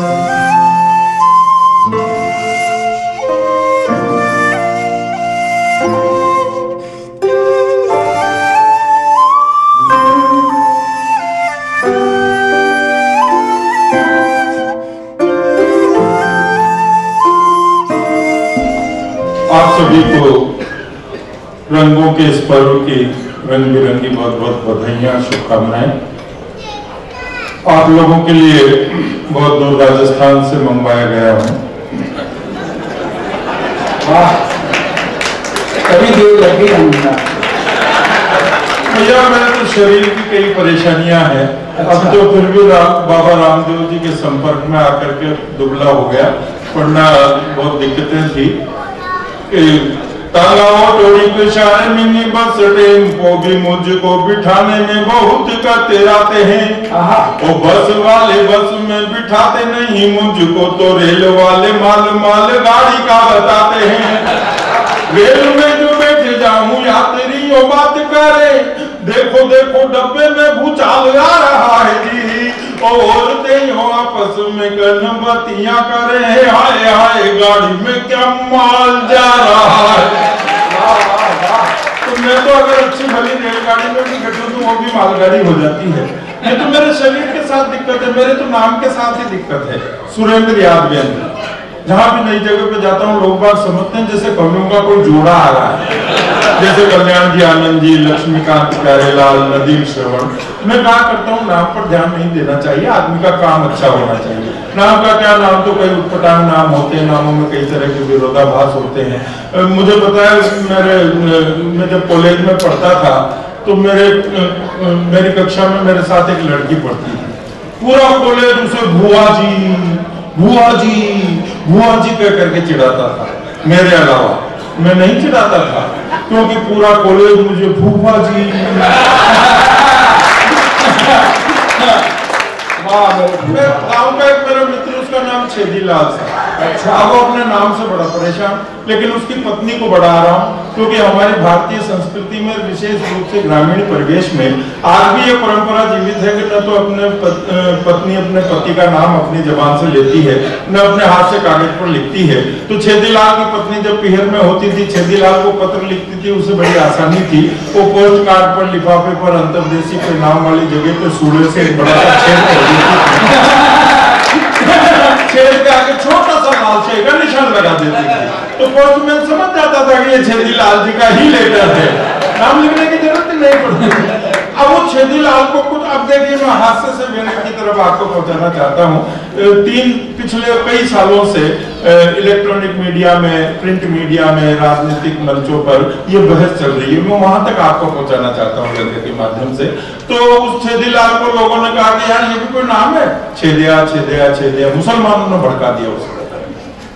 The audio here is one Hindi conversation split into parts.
आप सभी को रंगों के इस पर्व की रंग बिरंगी बहुत बहुत बधाइयाँ, शुभकामनाएं। आप लोगों के लिए बहुत दूर राजस्थान से मंगवाया गया हूँ। कभी देर लगी भैया, मेरे तो शरीर की कई परेशानियां हैं। अब तो फिर भी बाबा रामदेव जी के संपर्क में आकर के दुबला हो गया, वरना बहुत दिक्कतें थी। तालाओ टोरी पे शान मिनी बस टेम्पो भी मुझको बिठाने में बहुत कतराते हैं। ओ बस वाले बस में बिठाते नहीं मुझको, तो रेल वाले माल माल गाड़ी का बताते हैं। रेल में जो बैठ जाऊं यात्रियों बात करे, देखो देखो डब्बे में भूचाल आ रहा है जी। औरतें आपस में गनबतियां करे, हाय हाय गाड़ी में क्या माल जा रहा है। तो मैं तो अगर अच्छी भली रेलगाड़ी में भी बैठूं तो वो भी मालगाड़ी हो जाती है। ये तो मेरे शरीर के साथ दिक्कत है, मेरे तो नाम के साथ ही दिक्कत है, सुरेंद्र यादवेंद्र। जहां भी नई जगह पे जाता हूँ लोग बात समझते हैं जैसे कवियों का कोई जोड़ा आ रहा है, जैसे कल्याण जी, आनंद जी, लक्ष्मीकांत, प्यारेलाल, नदीम, श्रवण। मैं कहा करता हूँ नाम पर ध्यान नहीं देना चाहिए, आदमी का काम अच्छा होना चाहिए। नाम का क्या, नाम तो कई उटपटांग नाम होते हैं, नामों में कई तरह के विरोधाभास होते हैं। मुझे पता है, मैं जब कॉलेज में पढ़ता था तो मेरी कक्षा में मेरे साथ एक लड़की पढ़ती थी। पूरा कॉलेज उसे भुआ जी भुआ जी भुआ जी कह करके चिढ़ाता था। मेरे अलावा मैं नहीं चिढ़ाता था, क्योंकि पूरा कॉलेज मुझे भूपा जी गाँव का एक मेरा मित्र, उसका नाम छेदीलाल था। अच्छा, वो अपने नाम से बड़ा परेशान, लेकिन उसकी पत्नी को बढ़ा रहा हूँ, क्योंकि हमारी भारतीय संस्कृति में विशेष रूप से ग्रामीण परिवेश में आज भी ये परंपरा जीवित है कि न तो अपने पत्नी अपने पति का नाम अपनी जबान से लेती है, न अपने हाथ से कागज पर लिखती है। तो छेदीलाल की पत्नी जब पीहर में होती थी, छेदीलाल को पत्र लिखती थी, उसे बड़ी आसानी थी। वो पोस्ट कार्ड पर, लिफाफे पर, अंतर्देशी परिणाम वाली जगह पे सूर्य से एक बड़ा सा छेद कर देती छेद के आगे छोटा सा लाल से का निशान लगा देती थी। तो पोस्टमैन समझ जाता था कि ये छेदीलाल जी का ही लेटर है, नाम लिखने की जरूरत ही नहीं पड़ती। अब वो छेदीलाल को कुछ, अब देखिए मैं हास्य से व्यंग की तरफ आपको पहुंचाना चाहता हूँ। पिछले कई सालों से इलेक्ट्रॉनिक मीडिया में, प्रिंट मीडिया में, राजनीतिक मंचों पर ये बहस चल रही है। मैं वहां तक आपको पहुंचाना चाहता हूँ व्यंग के माध्यम से। तो उस छेदीलाल को लोगों ने कहा कि यार ये भी कोई नाम है, छेदिया छेदिया छेदिया। मुसलमानों ने भड़का दिया उसको।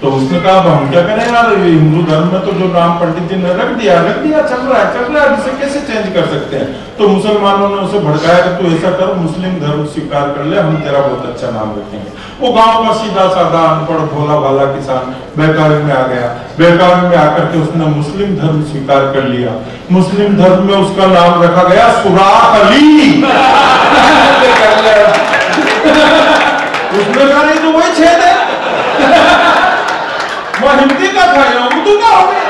तो उसने कहा हम क्या करें यार, हिंदू धर्म में तो जो नाम पंडित जी ने रख दिया चल रहा है, इसे कैसे चेंज कर सकते हैं। तो मुसलमानों ने उसे भड़काया कि तू ऐसा कर, मुस्लिम धर्म स्वीकार कर ले, हम तेरा बहुत अच्छा नाम रखेंगे। वो गांव का सीधा साधा अनपढ़ भोला भाला किसान बेकावे में आ गया। बेकावे में आकर के उसने मुस्लिम धर्म स्वीकार कर लिया। मुस्लिम धर्म में उसका नाम रखा गया सुराख अली। उसने कहा नहीं तो वही छेद है, वो हिंदी का था या उर्दू का हो गया,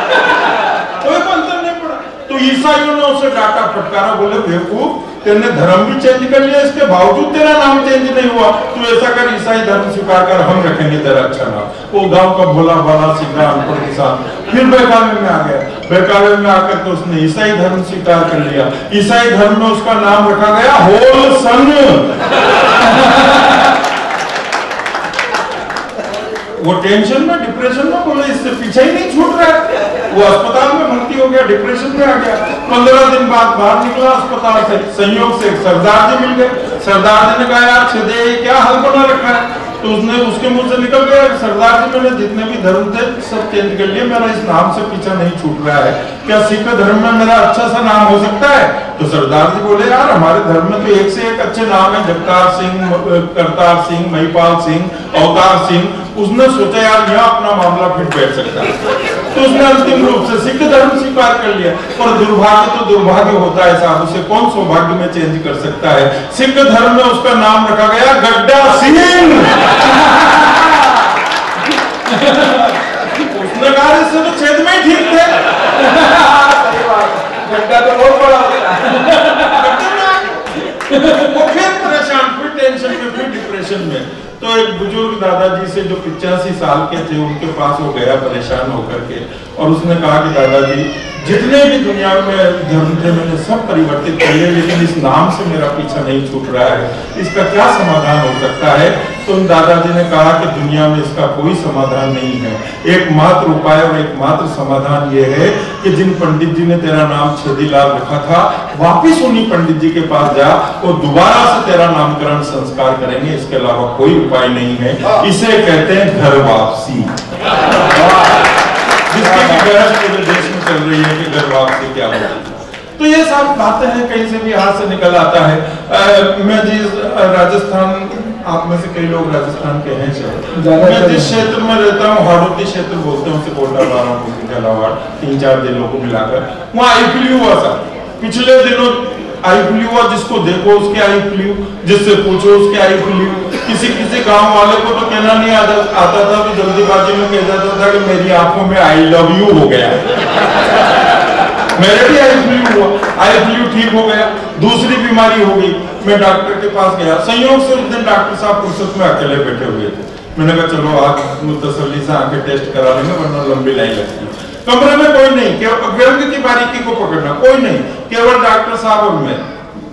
कोई अंतर नहीं पड़ा। तो ईसाइयों ने उसे डांटा, फटकारा, बोले बेवकूफ, तेने धर्म भी चेंज कर लिया, इसके बावजूद तेरा नाम चेंज नहीं हुआ। तू ऐसा कर, ईसाई धर्म स्वीकार कर, हम रखेंगे तेरा अच्छा नाम। वो गांव का भोला भाला सीधा अनपढ़ किसान फिर बेकावे में आ गया। बेकावे में आकर के उसने ईसाई धर्म स्वीकार कर लिया। ईसाई धर्म में उसका नाम रखा गया होलसन। वो टेंशन में, डिप्रेशन में, बोले इससे पीछे ही नहीं छूट रहा है। वो अस्पताल में भर्ती हो गया, डिप्रेशन में आ गया। 15 दिन बाद बाहर निकला अस्पताल से, संयोग से सरदार जी मिल गए। सरदार जी ने कहा यार छेदे क्या हाल बना रखा है। तो उसके मुंह से निकल गया, सरदार जी मैंने जितने भी धर्म थे सब चेंज कर लिए, मेरा इस नाम से पीछा नहीं छूट रहा है, क्या सिख धर्म में मेरा अच्छा सा नाम हो सकता है। तो सरदार जी बोले यार हमारे धर्म में तो एक से एक अच्छे नाम है, जगतार सिंह, करतार सिंह, महिपाल सिंह, अवतार सिंह। उसने सोचा यार यहाँ अपना मामला फिर बैठ सकता है। तो उसने अंतिम रूप से सिख धर्म स्वीकार कर लिया। पर दुर्भाग्य तो दुर्भाग्य होता है साहब, उसे कौन सौभाग्य में चेंज कर सकता है। सिख धर्म में उसका नाम रखा गया गड्ढा सिंह। डिप्रेशन में। तो एक बुजुर्ग दादाजी से जो 85 साल के थे उनके पास वो गया परेशान होकर के, और उसने कहा कि दादाजी जितने भी दुनिया में धर्म थे मैंने सब परिवर्तित कर लिए, लेकिन इस नाम से मेरा पीछा नहीं छूट रहा है, इसका क्या समाधान हो सकता है? तो उन दादाजी ने कहा कि दुनिया में इसका कोई समाधान नहीं है, एकमात्र उपाय और एकमात्र समाधान ये है कि जिन पंडित जी ने तेरा नाम छेदीलाल रखा था वापिस उन्हीं पंडित जी के पास जा, वो दोबारा से तेरा नामकरण संस्कार करेंगे, इसके अलावा कोई उपाय नहीं है। इसे कहते हैं घर वापसी, जिसकी बहस पूरे देश में चल रही है कि घर वापसी क्या होगी। तो ये सब बातें हैं, कहीं से भी हाथ से निकल आता है। मैं जिस राजस्थान, आप में से कई लोग राजस्थान के हैं, मैं जिस क्षेत्र में रहता हूँ हाड़ौती क्षेत्र बोलते हैं, उसे कोटा 12 3-4 जिलों को मिलाकर, वहाँ आई फ्लू हुआ था पिछले दिनों। आई फ्लू हुआ, जिसको देखो उसके आई फ्लू, जिससे पूछो उसके आई फ्लू। किसी गांव वाले को तो कहना नहीं आता था, तो जल्दीबाजी में कह जाता था कि मेरी आंखों में आई लव यू हो गया। मेरे भी आई फ्लू हुआ, आई फ्लू ठीक हो गया, दूसरी बीमारी हो गई। मैं डॉक्टर के पास गया, संयोग से उस दिन डॉक्टर साहब फुर्सत में अकेले बैठे हुए थे। मैंने कहा चलो आज मुतसल्ली से आके टेस्ट करा लेंगे, वरना लंबी लाइन लगती है। कमरे में कोई नहीं, केवल व्यंग की बारीकी को पकड़ना, कोई नहीं, केवल डॉक्टर साहब और मैं।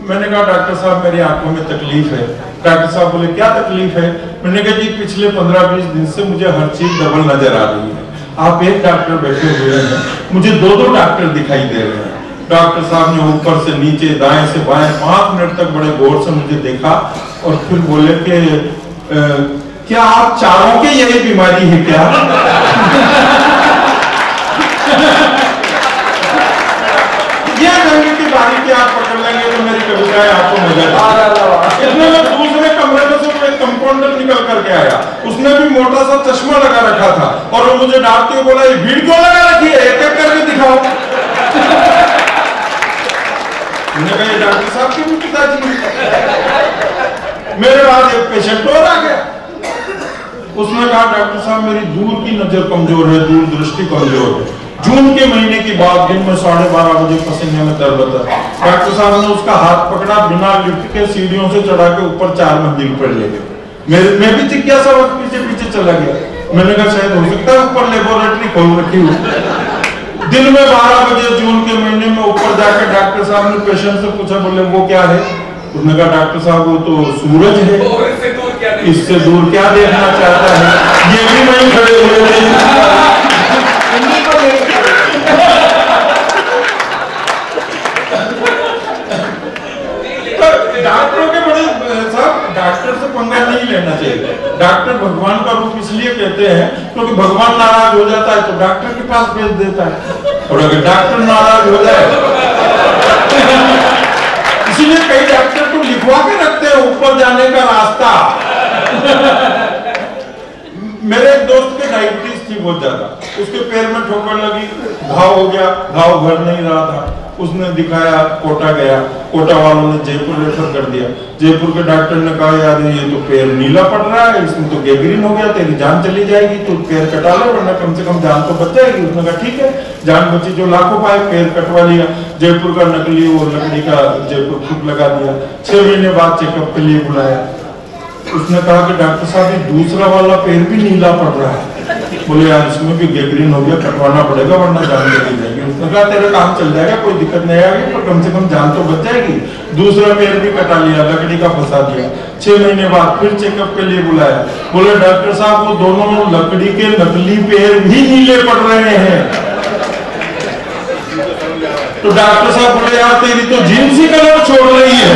मैंने कहा डॉक्टर साहब मेरी आंखों में तकलीफ है। डॉक्टर साहब बोले क्या तकलीफ है? मैंने कहा जी पिछले 15-20 दिन से मुझे हर चीज डबल नजर आ रही है। आप एक डॉक्टर बैठे हुए हैं, मुझे 2-2 डॉक्टर दिखाई दे रहे हैं। डॉक्टर साहब ने ऊपर से नीचे, दाएं से बाएं 5 मिनट तक बड़े गौर से मुझे देखा और फिर बोले कि क्या आप चारों की यही बीमारी है क्या? ये रंग की बारीकी आप पकड़ लेंगे तो मेरी कविताएं आपको मजा आएगा। इतने में दूसरे कमरे में से एक कंपाउंडर निकल करके आया, उसने भी मोटा सा चश्मा लगा रखा था, और वो मुझे डांटते हुए बोला ये भीड़ क्यों लगा रखी है, एक-एक करके दिखाओ। मैंने कहा ये डॉक्टर साहब के भी पिताजी। मेरे बाद एक पेशेंट और आ गया, उसने कहा डॉक्टर साहब मेरी दूर की नजर कमजोर है, दूर दृष्टि कमजोर है। जून के महीने की बात, दिन में 12:30 बजे पसीने में तरबतर। डॉक्टर साहब ने उसका हाथ पकड़ा, बिना लिफ्ट के सीढ़ियों से चढ़ा के ऊपर 4 मंजिल पर ले गए। मैं भी जिज्ञासा वक्त पीछे चला गया। मैंने कहा शायद हो सकता है ऊपर लेबोरेटरी खोल रखी हो। दिन में 12 बजे जून के महीने में ऊपर जाकर डॉक्टर साहब ने पेशेंट से पूछा, बोले वो क्या है? उसने कहा डॉक्टर साहब वो तो सूरज है, इससे दूर क्या देखना चाहता है? ये भी नहीं खड़े हुए थे। डॉक्टरों के बड़े साहब, डॉक्टर से पंगा नहीं लेना चाहिए। डॉक्टर भगवान का रूप इसलिए कहते हैं क्योंकि भगवान नाराज हो जाता है तो डॉक्टर के पास भेज देता है, और अगर डॉक्टर नाराज हो जाए इसीलिए कई डॉक्टर तो लिखवा के रखते हैं ऊपर जाने का रास्ता। मेरे एक दोस्त के डायबिटीज थी बहुत ज्यादा, उसके पैर में ठोकर लगी, घाव हो गया, घाव भर नहीं रहा था। उसने दिखाया, कोटा गया, कोटा वालों ने जयपुर रेफर कर दिया। जयपुर के डॉक्टर ने कहा यार ये तो पैर नीला पड़ रहा है, इसमें तो गैंग्रीन हो गया, तेरी जान चली जाएगी, तो पैर कटा लो वरना कम से कम जान तो बच जाएगी। उसने कहा ठीक है, जान बची, जो लाखों पाए, पैर कटवा लिया। जयपुर का नकली वो लकड़ी का जयपुर फूक लगा दिया। 6 महीने बाद चेकअप के लिए बुलाया। उसने कहा कि डॉक्टर साहब ये दूसरा वाला पैर भी नीला पड़ रहा है। बोले यार इसमें भी गैंग्रीन हो गया, कटवाना पड़ेगा वरना जान चली जाएगी। उसने कहा तेरा काम चल जाएगा, कोई दिक्कत नहीं आएगी, पर कम से कम जान तो बच जाएगी। दूसरा पैर भी कटा लिया, लकड़ी का फंसा दिया। 6 महीने बाद फिर चेकअप के लिए बुलाया। बोले डॉक्टर साहब वो दोनों लकड़ी के नकली पैर भी नीले पड़ रहे हैं। तो डॉक्टर साहब बोले यार तेरी तो जीन्स ही कलर छोड़ रही है।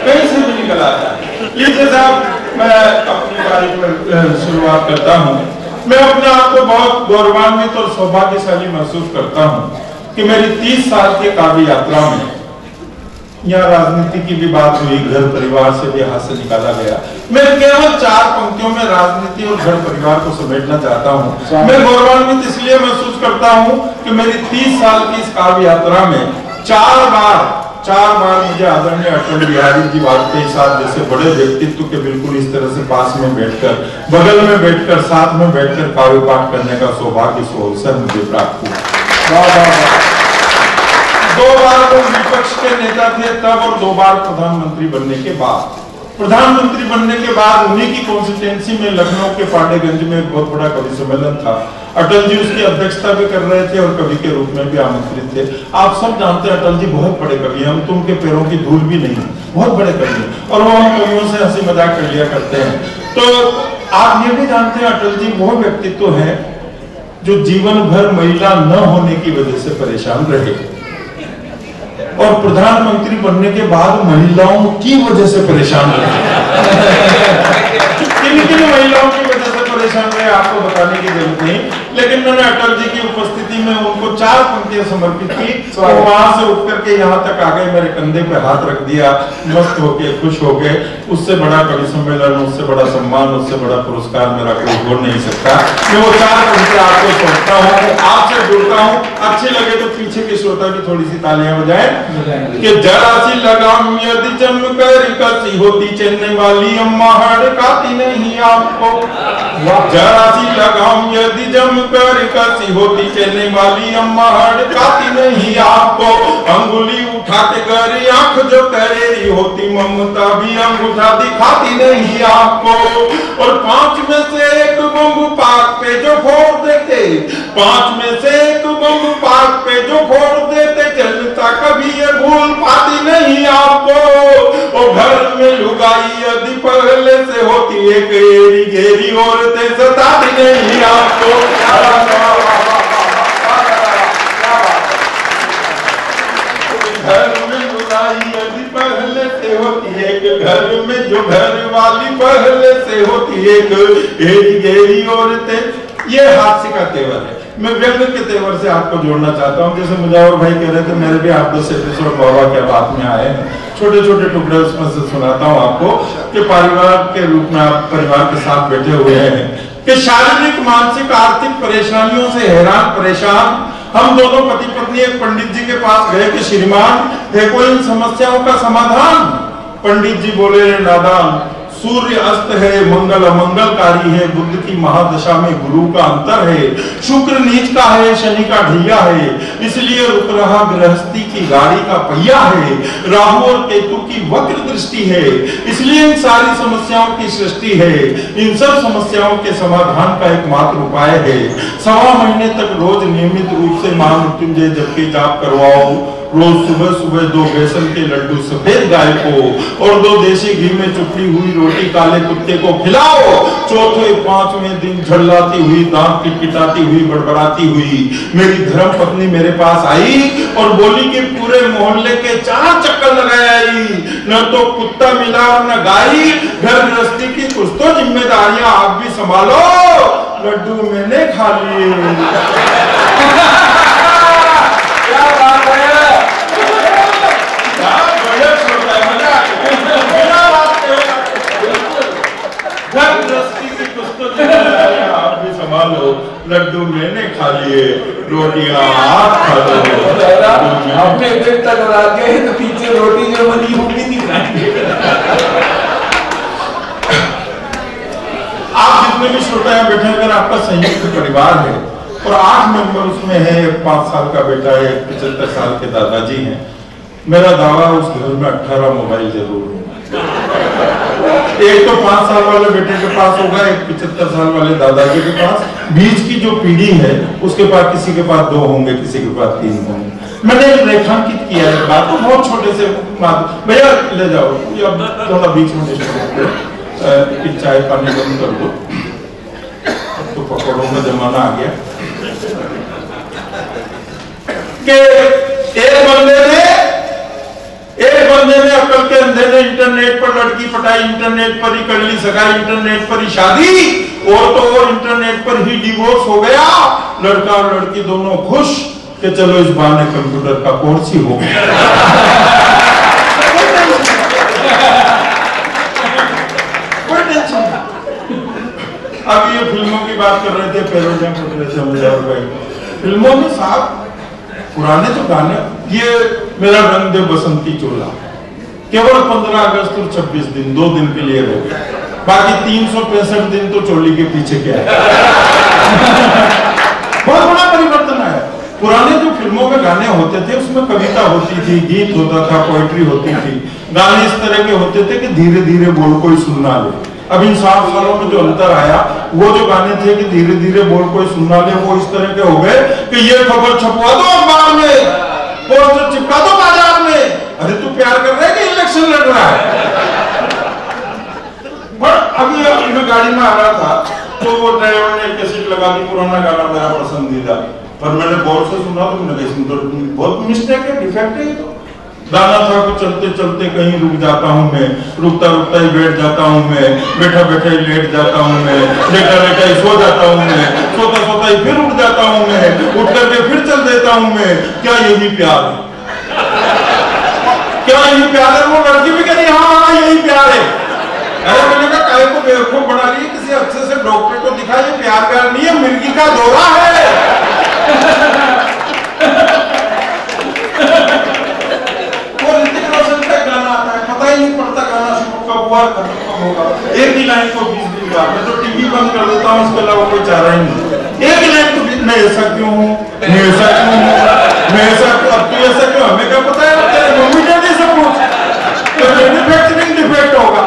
कहीं से भी निकल आता है। लीजिए साहब मैं अपनी बारी पर शुरुआत करता हूँ। मैं अपने आप को बहुत गौरवान्वित और सौभाग्यशाली महसूस करता हूँ कि मेरी 30 साल की काव्य यात्रा में यहाँ राजनीति की भी बात हुई, घर परिवार से भी हाथ से निकाला गया। मैं केवल 4 पंक्तियों में राजनीति और घर परिवार को समेटना चाहता हूँ। मैं गौरवान्वित इसलिए महसूस करता हूँ कि मेरी 30 साल की इस काव्य यात्रा में 4 बार मुझे आदरणीय अटल बिहारी जी वाजपेयी साहब जैसे बड़े व्यक्तित्व के बिल्कुल इस तरह से पास में बैठकर, बगल में बैठकर, साथ में बैठकर काव्य पाठ करने का सौभाग्य, अवसर मुझे प्राप्त हुआ। 2 बार वो विपक्ष के नेता थे तब और 2 बार प्रधानमंत्री बनने के बाद। प्रधानमंत्री बनने के बाद उन्हीं की कॉन्स्टिट्यूंसी में लखनऊ के पांडेगंज में एक बहुत बड़ा कवि सम्मेलन था। अटल जी उसकी अध्यक्षता भी कर रहे थे और कवि के रूप में भी आमंत्रित थे। आप सब जानते हैं अटल जी बहुत बड़े कवि हैं, हम तो उनके पैरों की धूल भी नहीं, बहुत बड़े कवि हैं और वो हम कवियों से हंसी मजाक कर लिया करते हैं। तो आप ये भी जानते हैं अटल जी वो व्यक्तित्व है जो जीवन भर महिला न होने की वजह से परेशान रहे और प्रधानमंत्री बनने के बाद महिलाओं की वजह से परेशान रहे। किन महिलाओं की वजह से परेशान रहे आपको बताने की जरूरत नहीं, लेकिन मैंने अटल जी की उपस्थिति में उनको 4 पंक्तियां समर्पित की। तो वहां से उठ करके यहाँ तक आ गए, मेरे कंधे पे हाथ रख दिया, मस्त होके खुश होके। उससे बड़ा कवि सम्मेलन, उससे बड़ा सम्मान, उससे बड़ा पुरस्कार मेरा कोई हो नहीं सकता। मैं वो 4 पंक्तियां आपको सौंपता हूँ, आपसे जुड़ता हूँ। अच्छी लगे तो पीछे के श्रोता भी थोड़ी सी तालियां बजाएं कि जरा सी लगाम यदि जमकर कसी होती चेन्नई वाली अम्मा हड़काती नहीं आपको। जरा सी लगाम यदि जमकर कसी होती चेन्नई वाली अम्मा हड़काती नहीं आपको। अंगुली उठाते कर आंख जो करेरी होती ममता भी अंगूठा दिखाती नहीं आपको। और 5 में से 1 बम पाक पे जो फोड़ देते, 5 में से 1 बम पाक पे जो फोड़ देते, जनता कभी ये भूल पाती नहीं आपको। और घर में लुगाई यदि पहले से होती एक एरी गेरी औरतें सताती नहीं आपको। घर में लुगाई यदि पहले से होती एक, घर में जो घर वाली पहले से होती एक एरी गेरी औरतें। ये हास्य का तेवर है। मैं व्यंग के तेवर से आपको जोड़ना चाहता हूँ। जैसे मुजावर भाई कह रहे थे मेरे भी 8-10 एपिसोड बाबा के बात में आए हैं, छोटे छोटे टुकड़े उसमें से सुनाता हूँ आपको कि परिवार के रूप में आप परिवार के साथ बैठे हुए हैं कि शारीरिक मानसिक आर्थिक परेशानियों से हैरान परेशान हम दोनों पति पत्नी एक पंडित जी के पास गए कि श्रीमान है कोई इन समस्याओं का समाधान। पंडित जी बोले नादान, सूर्य अस्त है, मंगल अमंगलकारी है, बुध की महादशा में गुरु का अंतर है, शुक्र नीच का है, शनि का ढैया है, इसलिए रुक रहा गृहस्थी की गाड़ी का पहिया है, राहु और केतु की वक्र दृष्टि है, इसलिए इन सारी समस्याओं की सृष्टि है। इन सब समस्याओं के समाधान का एकमात्र उपाय है 1.25 महीने तक रोज नियमित रूप से महामृत्युंजय जप के जाप करवाओ। रोज सुबह सुबह 2 बेसन के लड्डू सफेद गाय को और 2 देसी घी में चुपड़ी हुई रोटी काले कुत्ते को खिलाओ। चौथे 5वें दिन झड़लाती हुई, दांत पिटपिटाती हुई, बड़बड़ाती हुई मेरी धर्म पत्नी मेरे पास आई और बोली कि पूरे मोहल्ले के 4 चक्कर लगाए आई, न तो कुत्ता मिला और न गाय। घर गृहस्थी की कुछ तो जिम्मेदारियां आप भी संभालो, लड्डू मैंने खा लिए। आप भी संभालो, लड्डू मैंने खा लिए, रोटियां आप खा लो। आपने देर तक रात गए तो पीछे रोटी जो बनी होगी नहीं खाएंगे। आप जितने भी श्रोता हैं बैठे, अगर आपका संयुक्त परिवार है और 8 मेंबर उसमें है, 5 साल का बेटा है, 75 साल के दादाजी हैं, मेरा दावा उस घर में 18 मोबाइल जरूर है। एक तो 5 साल वाले बेटे के पास होगा, एक 75 साल वाले दादाजी के पास, बीच की जो पीढ़ी है उसके पास किसी के पास 2 होंगे, किसी के पास 3 होंगे। मैंने रेखांकित किया है बात को, बहुत छोटे से बात। भैया ले जाओ, अब थोड़ा बीच में चाय पानी बंद कर दो, तो पकौड़ों का जमाना आ गया कि एक बंदे ने अकल के अंधे ने इंटरनेट पर लड़की पटाई, इंटरनेट पर ही कर ली सगाई, इंटरनेट पर ही शादी, और तो और इंटरनेट पर ही डिवोर्स हो गया। लड़का और लड़की दोनों खुश कि चलो इस बहाने कंप्यूटर का कोर्स ही हो गया। कोई टेंशन नहीं। अब ये फिल्मों की बात कर रहे थे, पैरोडियां कर रहे थे मुजावर भाई, फिल्मों में साहब पुराने जो गाने, ये मेरा रंग दे बसंती चोला केवल 15 अगस्त और 26 दिन 2 दिन के लिए हो गया, बाकी 365 दिन तो चोली के पीछे क्या है। बहुत बड़ा परिवर्तन है। पुराने जो फिल्मों में गाने होते थे उसमें कविता होती थी, गीत होता था, पोइट्री होती थी। गाने इस तरह के होते थे कि धीरे धीरे बोल कोई सुनना ले। अब इन 7 सालों में जो अंतर आया, वो जो गाने थे कि धीरे धीरे बोल कोई सुनना ले, वो इस तरह के हो गए कि ये खबर छपवा दो अखबार में, पोस्टर चिपका दो बाजार में। अरे तू प्यार कर रहा है कि इलेक्शन लड़ रहा है? अभी मैं गाड़ी में आ रहा था तो वो ड्राइवर ने कैसेट लगा दी, पुराना गाना मेरा पसंदीदा, पर मैंने गौर से सुना तो मैंने कहा तो बहुत मिस्टेक है, डिफेक्ट है। तो गाना था कि चलते चलते कहीं रुक जाता हूँ मैं, रुकता रुकता ही बैठ जाता हूँ मैं, बैठा बैठा ही लेट जाता हूँ मैं, लेटा लेटा ही सो जाता हूँ मैं, सोता सोता ही फिर उठ जाता हूँ मैं, उठ करके फिर चल देता हूँ मैं। क्या यही प्यार है? क्या यही प्यार है? वो लड़की भी कह रही हाँ यही प्यार है। अरे मैंने कहा काय को बेवकूफ बना रही है, किसी अच्छे से डॉक्टर को दिखा, ये प्यार नहीं है, मिर्गी का दौरा है। वो ऋतिक रोशन का गाना आता है, पता ही नहीं पड़ता गाना शुरू कब हुआ खत्म होगा। एक ही लाइन को 20 बार, मैं तो टीवी बंद कर देता हूँ, इसके अलावा कोई चारा ही नहीं। एक ही लाइन को मैं ऐसा क्यों हूँ, मैं ऐसा क्यों हूँ, मैं ऐसा क्यों, अब तू ऐसा क्यों, हमें क्या पता है? तेरे मम्मी डैडी सब कुछ तो मैन्युफैक्चरिंग डिफेक्ट होगा।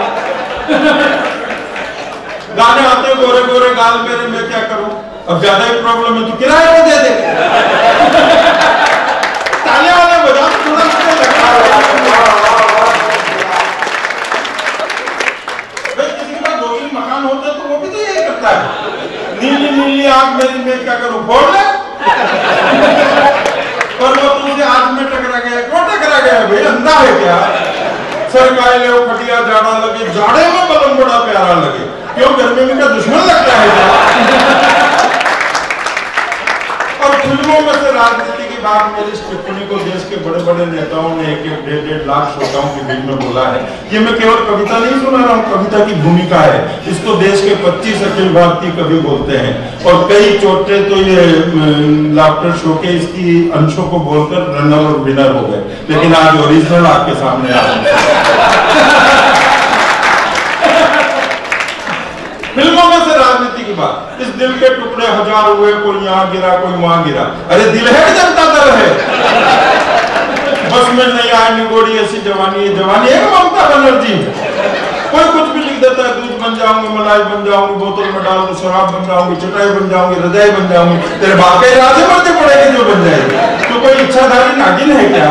गाने आते गोरे गोरे गाल मेरे, मैं क्या करूं? अब ज्यादा ही प्रॉब्लम है तो किराए को दे दे। तालियां वाले बजा तुरंत से लगा। किसी के पास 2-3 मकान होते तो वो भी तो यही करता है। नीली नीली आंख मेरी, मैं क्या करूं? फोड़ ले। पर वो तुमसे आज में टकरा गया, क्यों टकरा गया भाई? अंधा है क्या? सरकाई ले फटिया जाड़ा लगे, जाड़े में बदन बड़ा प्यारा लगे, क्यों गर्मी में क्या दुश्मन लगता है क्या? और फिल्मों में से राजनीति की बात, मेरी इस टिप्पणी को देश के बड़े बड़े नेताओं ने 1-1.5 लाख श्रोताओं के बीच में बोला है। ये मैं केवल कविता नहीं सुना रहा हूँ, कविता की भूमिका है। इसको देश के 25 अखिल भारतीय कवि बोलते हैं, और कई चोटे तो ये लाफ्टर शो के इसकी अंशों को बोलकर रनर और विनर हो गए, लेकिन आज ओरिजिनल आपके सामने आ रहा है। फिल्मों में से राजनीति की बात, इस दिल के टुकड़े 1000 हुए, कोई यहाँ गिरा कोई वहां गिरा। अरे दिल है जनता दल है, बस में नहीं आए निगोड़ी ऐसी जवानी है, जवानी है ममता बनर्जी। कोई कुछ भी लिख देता है, दूध बन जाऊंगी, मलाई बन जाऊंगी, बोतल में डालूंगी, शराब बन जाऊंगी, चटाई बन जाऊंगी, रजाई बन जाऊंगी। तेरे बाप के इरादे बढ़ते पड़ेगी जो बन जाएगी। तो कोई इच्छाधारी नागिन है क्या?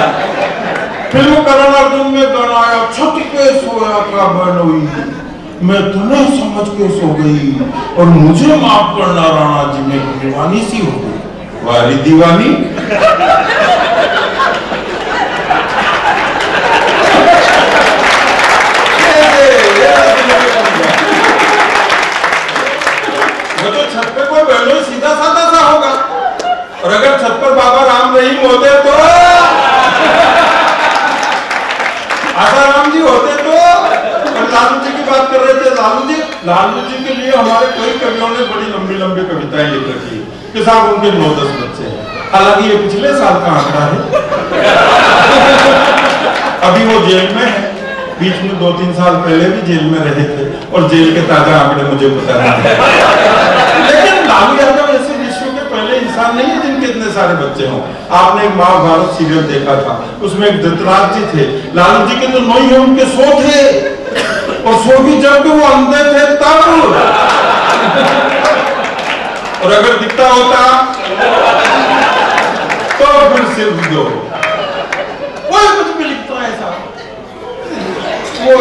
फिल्म करण अर्जुन में गाना आया, छत पे सोया का बनोई, मैं तुम्हें समझ के सो गई, और मुझे माफ करना राणा जी, में दीवानी सी हो गई। वाली दीवानी। मैं तो छत पे कोई बहनों सीधा साधा सा होगा, और अगर छत पर बाबा राम रहीम होते तो, आसाराम जी होते तो, लालू जी की बात कर रहे थे, लालू जी के लिए हमारे कई कवियों ने बड़ी लंबी लंबी कविताएं लिख रखी कि साहब उनके 9-10 बच्चे हैं। हालांकि ये पिछले साल का आंकड़ा है, अभी वो जेल में है, बीच में 2-3 साल पहले भी जेल में रहे थे, और जेल के ताजा आंकड़े मुझे पता नहीं। लेकिन लालू यादव ऐसे विश्व के पहले इंसान नहीं है जिनके इतने सारे बच्चे हों। आपने एक महाभारत सीरियल देखा था, उसमें एक धृतराज जी थे, लालू जी के तो 9 ही उनके 100 थे, और 100 भी जब वो अंधे थे तब, और अगर दिखता होता तो फिर सिर्फ 2। कोई कुछ भी लिखता है ऐसा, वो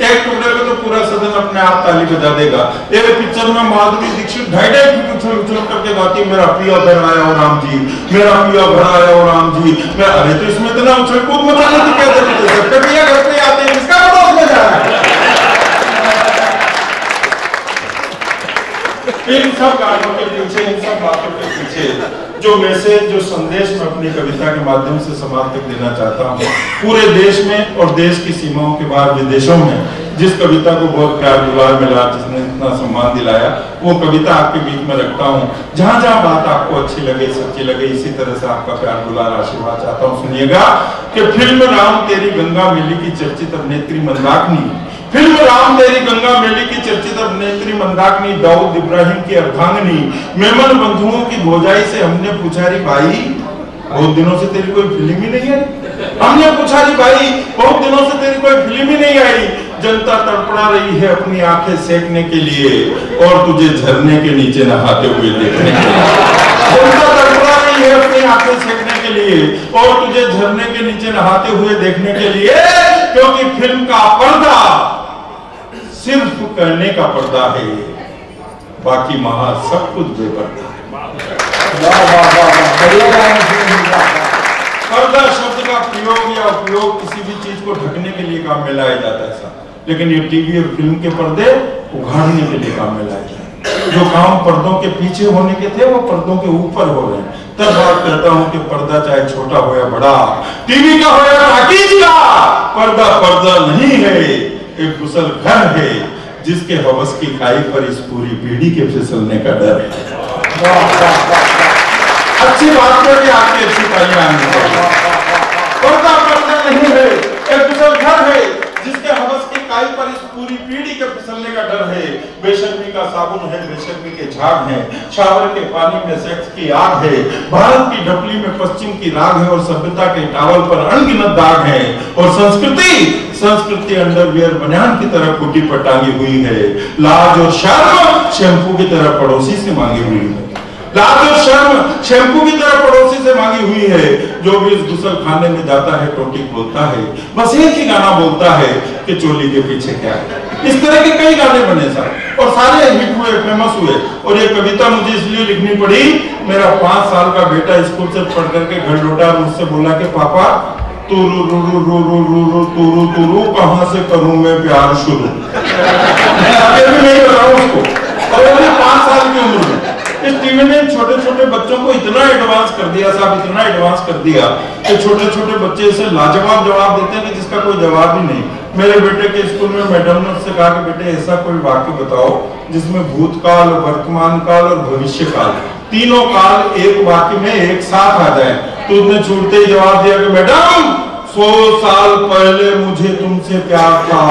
एक टुकड़े को तो पूरा सदन अपने आप ताली बजा देगा। एक पिक्चर में माधुरी दीक्षित 2.5 फीट उछल करके गाती, मेरा पिया घर आया हो राम जी, मेरा पिया घर आया हो राम जी। मैं अरे तो इसमें इतना उछल कूद मचाने की क्या जरूरत है? सबके पिया घर पे आते हैं, इसका पड़ोस में जा रहा है। इन सब गानों के पीछे, इन सब बातों के पीछे जो मैसेज, जो संदेश मैं अपनी कविता के माध्यम से समाज तक देना चाहता हूँ, पूरे देश में और देश की सीमाओं के बाहर विदेशों में, जिस कविता को बहुत प्यार दुलार मिला, जिसने इतना सम्मान दिलाया, वो कविता आपके बीच में रखता हूँ। जहाँ जहाँ बात आपको अच्छी लगे, सच्ची लगे, इसी तरह से आपका प्यार दुलार आशीर्वाद चाहता हूँ। सुनिएगा कि फिल्म राम तेरी गंगा मेली की चर्चित अभिनेत्री मंदाकिनी, फिल्म राम तेरी गंगा मेली की चर्चित अभिनेत्री मंदाकिनी, दाऊद इब्राहिम की अर्धांगिनी, मेमन बंधुओं की भौजाई से हमने पूछा री भाई बहुत दिनों से तेरी कोई फिल्म ही नहीं आई। हमने पूछा जी भाई बहुत दिनों से तेरी कोई फिल्म ही नहीं आई। जनता तड़पड़ा रही है अपनी आंखें सेकने के लिए और तुझे झरने के नीचे नहाते हुए देखने के लिए। जनता तड़पड़ा रही है अपनी आंखें सेकने के लिए और तुझे झरने के नीचे नहाते हुए देखने के लिए, क्योंकि फिल्म का पर्दा सिर्फ करने का पर्दा है, बाकी महा सब कुछ बेपर्दा है। पर्दा शब्द का प्रयोग या उपयोग किसी भी चीज को ढकने के लिए काम में लाया जाता है सर, लेकिन ये टीवी और फिल्म के पर्दे उघाड़ने के लिए काम में लाए जाते हैं। जो काम पर्दों के पीछे होने के थे वो पर्दों के ऊपर हो रहे हैं। तब बात करता हूँ कि पर्दा चाहे छोटा हो या बड़ा, टीवी का हो या टाकीज का, पर्दा पर्दा नहीं है, एक गुसल घर है जिसके हवस की खाई पर इस पूरी पीढ़ी के फिसलने का डर है। अच्छी बात करके आपकी अच्छी तालियां आनी चाहिए। पर्दा पर्दा नहीं है, एक गुसल घर है जिसके हवस की काई पर इस पूरी पीढ़ी के फिसलने का डर है। बेशर्मी का साबुन है, बेशर्मी के झाग हैं, शावर के पानी में सेक्स की आग है, भारत की ढपली में पश्चिम की राग है और सभ्यता के टावल पर अनगिनत दाग है, और संस्कृति अंडरवियर बनियान की तरह कुटी पर टांगी हुई है। लाज और शर्म शैम्पू की तरह पड़ोसी से मांगी हुई है। लाज और शर्म शैम्पू की तरह पड़ोसी से मांगी हुई है। जो भी इस गुसल खाने में जाता है टोटी बोलता है, बस एक ही गाना बोलता है कि चोली के पीछे क्या है। इस तरह के कई गाने बने सर और सारे हिट हुए, फेमस हुए। और ये कविता मुझे इसलिए लिखनी पड़ी, मेरा 5 साल का बेटा स्कूल से पढ़ करके घर लौटा, मुझसे बोला कि पापा तुरु रुरु रुरु रुरु तुरु तुरु कहां से करूं मैं प्यार शुरू। मैं नहीं बताऊं उसको, और वो 5 साल की उम्र में। इस टीवी ने छोटे छोटे बच्चों को इतना एडवांस कर दिया साहब, इतना एडवांस कर दिया कि छोटे छोटे बच्चे इसे लाजवाब जवाब देते हैं कि जिसका कोई जवाब ही नहीं। मेरे बेटे के स्कूल में मैडम ने उससे कहा कि बेटे ऐसा कोई वाक्य बताओ जिसमें भूतकाल, वर्तमान काल और भविष्य काल, तीनों काल एक वाक्य में एक साथ आ जाए। तो उसने छूटते ही जवाब दिया कि मैडम 100 साल पहले मुझे तुमसे प्यार था,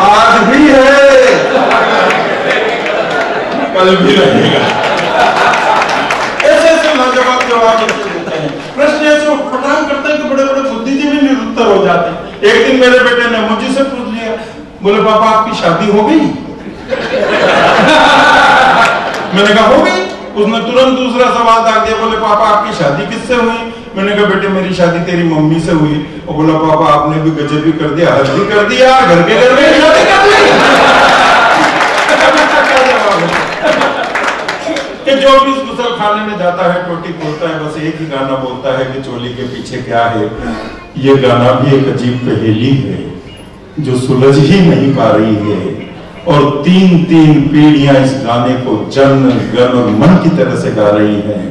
आज भी है, कल भी रहेगा। ऐसे ऐसे लाजवाब जवाब देते हैं। प्रश्न ऐसे उठपटांग करते हैं कि बड़े बड़े बुद्धिजीवी निरुत्तर हो जाते हैं। एक दिन मेरे बेटे ने मुझे से पूछ लिया, बोले पापा आपकी शादी हो गई? मैंने कहा हो गई। उसने तुरंत दूसरा सवाल डाल दिया, बोले पापा आपकी शादी किससे हुई? मैंने कहा बेटे मेरी शादी तेरी मम्मी से हुई। और बोला पापा आपने भी गजब भी कर दिया, हल्दी कर दिया, घर के घर में शादी कर दी। कि जो भी इस गुसल खाने में जाता है टोटी बोलता है, बस एक ही गाना बोलता है कि चोली के पीछे क्या है। ये गाना भी एक अजीब पहेली है जो सुलझ ही नहीं पा रही है, और 3-3 पीढ़ियां इस गाने को जन गण और मन की तरह से गा रही हैं।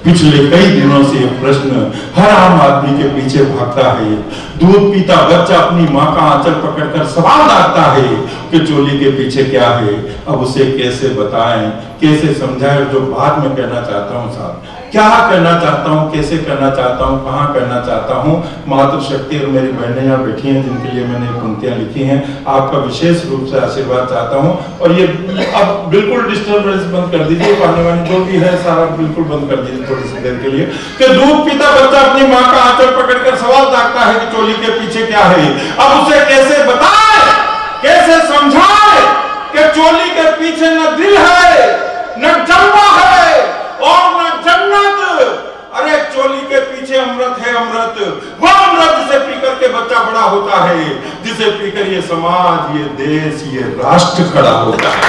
पिछले कई दिनों से यह प्रश्न हर आम आदमी के पीछे भागता है। दूध पीता बच्चा अपनी माँ का आंचल पकड़कर सवाल डालता है कि चोली के पीछे क्या है। अब उसे कैसे बताएं, कैसे समझाएं? जो बात में कहना चाहता हूँ साहब, क्या करना चाहता हूँ, कैसे करना चाहता हूँ, कहाँ करना चाहता हूँ, मातृशक्ति और मेरी बहनें यहाँ बैठी हैं जिनके लिए मैंने पंक्तियां लिखी हैं, आपका विशेष रूप से आशीर्वाद चाहता हूँ। और ये अब बिल्कुल डिस्टर्बेंस बंद कर दीजिए, पानी वानी जो भी है सारा बिल्कुल बंद कर दीजिए थोड़ी सी देर के लिए। कि दूध पीता बच्चा अपनी माँ का आंचल पकड़कर सवाल दागता है कि चोली के पीछे क्या है। अब उसे कैसे बताए, कैसे समझाए कि चोली के पीछे न दिल है, न जलवा है और न जन्नत। अरे चोली के पीछे अमृत है, अमृत, वो अमृत जिसे पीकर के बच्चा बड़ा होता है, जिसे पीकर ये समाज, ये देश, ये राष्ट्र खड़ा होता है।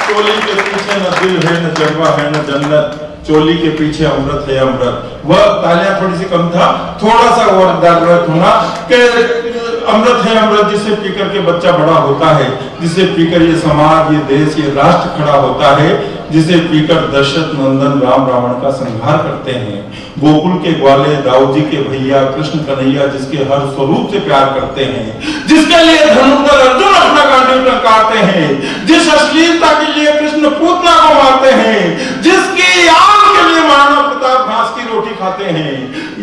चोली के पीछे न दिल है, न जलवा है, न जन्नत, चोली के पीछे अमृत है, अमृत। वह तालियां थोड़ी सी कम था, थोड़ा सा और जरूरत होना कि अमृत है, अमृत जिसे पीकर के बच्चा बड़ा होता है, जिसे पीकर ये समाज, ये देश, ये राष्ट्र खड़ा होता है, जिसे पीकर दशरथ नंदन राम रावण का संहार करते हैं। गोकुल के ग्वाले, दाऊद जी के भैया, कृष्ण कन्हैया जिसके हर स्वरूप से प्यार करते हैं, जिसके लिए धनुर्धर अर्जुन अपना गांडीव टंकारते हैं, जिस अश्लीलता के लिए कृष्ण पूतना को मारते हैं, जिसकी आग के लिए महाराणा प्रताप घास की रोटी खाते हैं।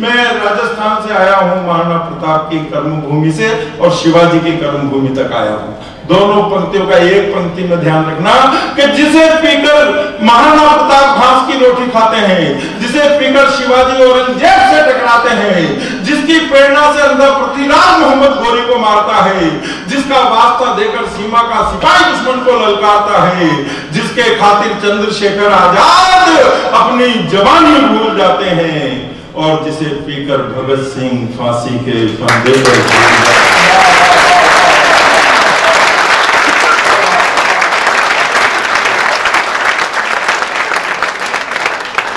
मैं राजस्थान से आया हूँ, महाराणा प्रताप की कर्मभूमि से और शिवाजी की कर्मभूमि तक आया हूँ। दोनों पंक्तियों का एक पंक्ति में ध्यान रखना कि जिसे पीकर महाराणा प्रताप घास की रोटी खाते हैं, जिसे पीकर शिवाजी औरंगजेब से टकराते हैं, जिसकी प्रेरणा से अंधा पृथ्वीराज मोहम्मद गोरी को मारता है, जिसका वास्ता देकर सीमा का सिपाही दुश्मन को ललकारता है, जिसके खातिर चंद्रशेखर आजाद अपनी जवानी भूल जाते हैं, और जिसे पीकर भगत सिंह फांसी के फंदे पर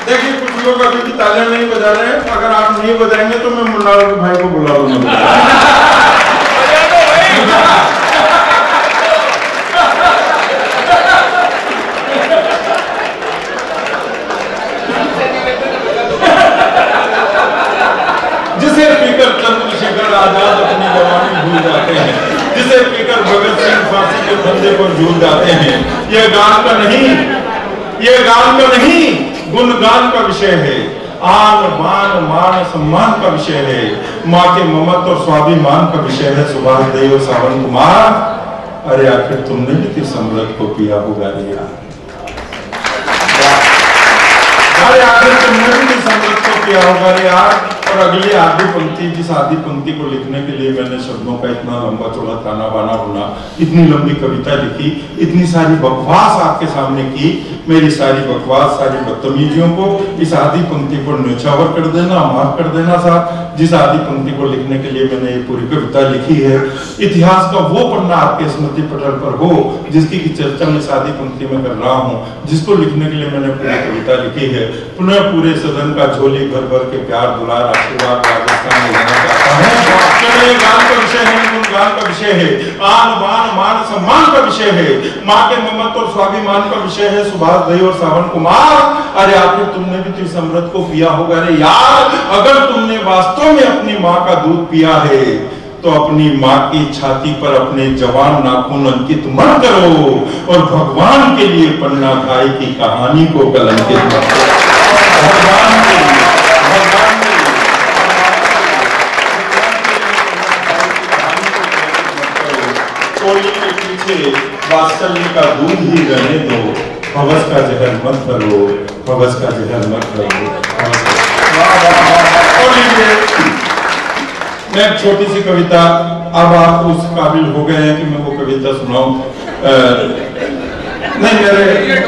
देखिए, कुछ लोग अभी भी तालियां नहीं बजा रहे हैं। अगर आप नहीं बजाएंगे तो मैं मुन्ना भाई को बुला लूंगा। जिसे पीकर चंद्रशेखर आजाद अपनी जवानी भूल जाते हैं, जिसे पीकर भगत सिंह फांसी के फंदे पर झूल जाते हैं, यह गान का नहीं, यह गान का नहीं, गुणगान का विषय है, आन बान मान सम्मान का विषय है, माँ के ममत और स्वाभिमान का विषय है। सुभाष देव और सावन कुमार, अरे आखिर तुमने भी किस अमृत को पिया होगा रे यार, अरे आखिर तुमने भी किस अमृत को पिया होगा रे यार। और अगली आधी पंक्ति, जिस आधी पंक्ति को लिखने के लिए मैंने शब्दों का इतना लंबा चौड़ा ताना बाना बुना, इतनी लंबी कविता लिखी, इतनी सारी बकवास आपके सामने की, मेरी सारी बकवास, सारी बदतमीजियों को इस आधी पंक्ति पर न्योछावर कर देना, माफ कर देना साहब। जिस आधी पंक्ति को लिखने के लिए मैंने ये पूरी कविता लिखी है, इतिहास का वो पन्ना आपके स्मृति पटल पर हो जिसकी की चर्चा मैं इस आधी पंक्ति में कर रहा हूँ, जिसको लिखने के लिए मैंने पूरी कविता लिखी है। पुनः पूरे सदन का झोली भर भर के प्यार दुलार आशीर्वाद राजस्थान में देना चाहता हूँ। चलिए, गान का विषय है, गान का विषय है, आन बान मान सम्मान का विषय है, माँ के ममत और स्वाभिमान का विषय है। सुभाष देव और सावन कुमार, अरे आखिर तुमने भी तो इस अमृत को पिया होगा रे यार। अगर तुमने वास्तव में अपनी माँ का दूध पिया है तो अपनी माँ की छाती पर अपने जवान नाखून अंकित मत करो, और भगवान के लिए पन्ना भाई की कहानी को कलंकित मत करो। भगवान के लिए, भगवान के लिए, चोली के पीछे वात्सल्य का दूध ही रहने दो, हवस का जहर मत करो, हवस का जहर मत करो। मैं एक छोटी सी कविता, अब आप उस काबिल हो गए हैं कि मैं वो कविता सुनाऊं, नहीं मेरे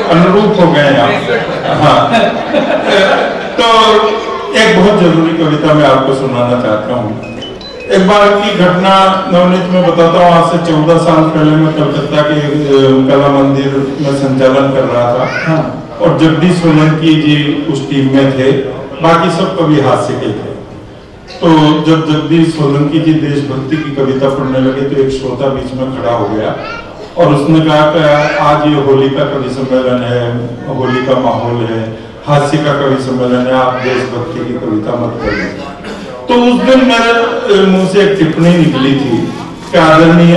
अनुरूप हो गए हैं आप। हाँ, तो एक बहुत जरूरी कविता मैं आपको सुनाना चाहता हूँ। एक बार की घटना नवनीत में बताता हूँ। आज से 14 साल पहले मैं कलकत्ता के कला मंदिर में संचालन कर रहा था। हाँ। और जगदीश सोलंकी जी उस टीम में थे, बाकी सब कवि हास्य के थे। तो जब जगदीश सोलंकी जी देशभक्ति की कविता पढ़ने लगे तो एक श्रोता बीच में खड़ा हो गया और उसने कहा कि आज ये होली का कवि सम्मेलन है, होली का माहौल है, हास्य का कवि सम्मेलन है, आप देशभक्ति की कविता मत करिए। तो उस दिन मेरे मुंह से एक टिप्पणी निकली थी कि आदरणीय,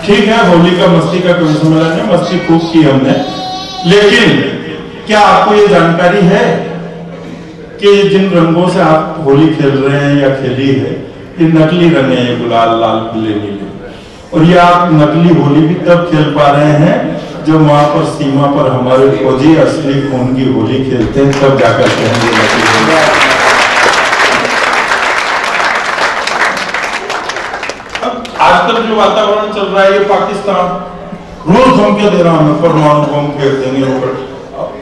ठीक है होली का मस्ती का कवि सम्मेलन है, मस्ती खूब की हमने, लेकिन क्या आपको ये जानकारी है कि जिन रंगों से आप होली खेल रहे हैं या खेली है ये नकली रंग है, ये गुलाल लाल पीले नीले, और ये आप नकली होली भी तब खेल पा रहे हैं जब वहां पर सीमा पर हमारे फौजी असली खून की होली खेलते हैं, तब जाकर कहेंगे नकली होली। आजकल जो वातावरण चल रहा है, ये पाकिस्तान रोज धमकियां दे रहा है, परमाणु बम फेंक देंगे,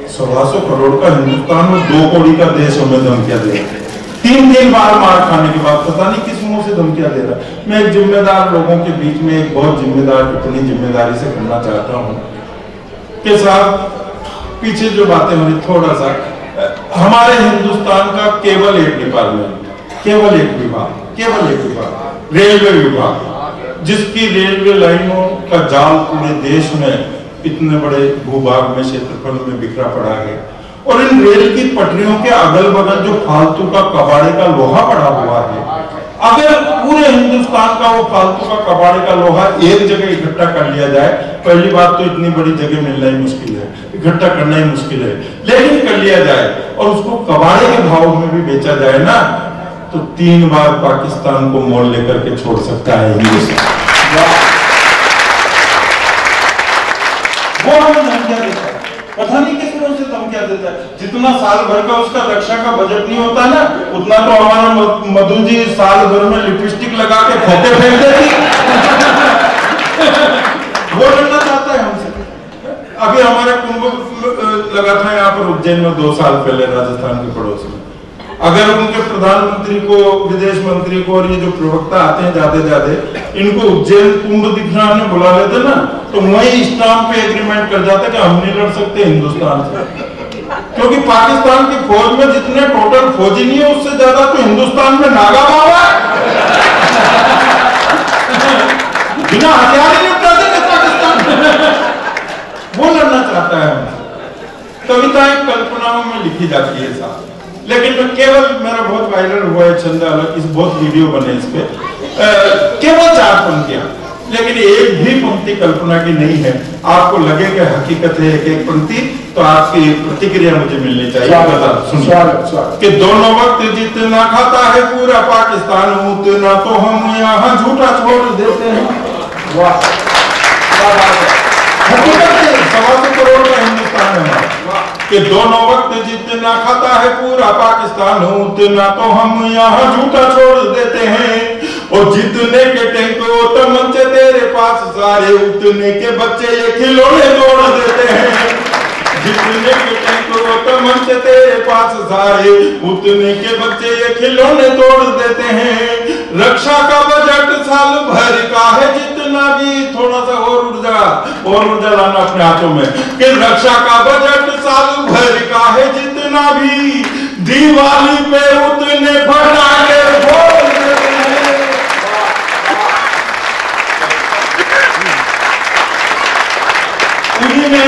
125 करोड़ का हिंदुस्तान में 2 करोड़ का देश हमें धमकियां दे रहा है। 3 बार मार खाने के बाद पता नहीं किस मुंह से धमकियां दे रहा है। मैं एक जिम्मेदार लोगों के बीच में एक बहुत जिम्मेदार टिप्पणी जिम्मेदारी से करना चाहता हूँ कि साहब पीछे जो बातें हो रही, थोड़ा सा हमारे हिंदुस्तान का केवल एक डिपार्टमेंट, केवल एक विभाग, रेलवे विभाग, जिसकी रेलवे लाइनों का जाल पूरे देश में इतने बड़े भूभाग में क्षेत्रफल में बिखरा पड़ा है, और इन रेल की पटरियों के अगल बगल जो फालतू का कबाड़े का लोहा पड़ा हुआ है, अगर पूरे हिंदुस्तान का वो फालतू का कबाड़े का लोहा एक जगह इकट्ठा कर लिया जाए, पहली बात तो इतनी बड़ी जगह मिलना ही मुश्किल है, इकट्ठा करना ही मुश्किल है, लेकिन कर लिया जाए और उसको कबाड़े के भाव में भी बेचा जाए ना, तो 3 बार पाकिस्तान को मोड़ लेकर के छोड़ सकता है हिंदुस्तान। वो हमें धमकियां देता है, पता नहीं किस तरह से धमकियां देता है। जितना साल भर का उसका रक्षा का बजट नहीं होता ना, उतना तो हमारा मधु जी साल भर में लिपस्टिक लगा के फोटे फेंक देती। वो लड़ना चाहता है हमसे। अभी हमारे कुंभ लगा था यहाँ पर उज्जैन में 2 साल पहले, राजस्थान के पड़ोस में। अगर उनके प्रधानमंत्री को, विदेश मंत्री को और ये जो प्रवक्ता आते हैं जाते इनको उज्जैन कुंभ दिखने बुला लेते ना, तो वही स्टाम्प पे एग्रीमेंट कर जाते कि हम नहीं लड़ सकते हिंदुस्तान से, क्योंकि पाकिस्तान की फौज में जितने टोटल फौजी नहीं है उससे ज्यादा तो हिंदुस्तान में नागा बाबा बिना हथियार ही निपटा देंगे पाकिस्तान। वो लड़ना चाहता है हमसे। कविताएं कल्पनाओं में लिखी जाती है साहब, लेकिन मैं केवल, मेरा बहुत वायरल हुआ है छंद, इस बहुत वीडियो बने इस पे, केवल 4 पंक्तियां, लेकिन एक भी पंक्ति कल्पना की नहीं है। आपको लगे कि हकीकत है एक पंक्ति, तो आपकी प्रतिक्रिया मुझे मिलनी चाहिए। सुनिए कि दोनों वक्त जितना खाता है पूरा पाकिस्तान, उतना तो हम यहाँ झूठा छोड़ देते हैं। वाह, हकीकत है, 125 करोड़ का हिंदुस्तान है कि दोनों वक्त जितना खाता है पूरा पाकिस्तान, उतना तो हम यहाँ झूठा छोड़ देते हैं। और जितने के टैंक तमंचे तेरे पास सारे, उतने के बच्चे ये खिलौने तोड़ देते हैं। जितने के टैंक तमंचे तेरे पास सारे, उतने के बच्चे ये खिलौने तोड़ देते हैं। रक्षा का बजट साल भर का है जितना भी, थोड़ा सा और ऊर्जा लाना अपने हाथों में, कि रक्षा का बजट साल भर का है जितना भी, दिवाली पे उतने फटाके फोड़ देते हैं। उन्हीं ने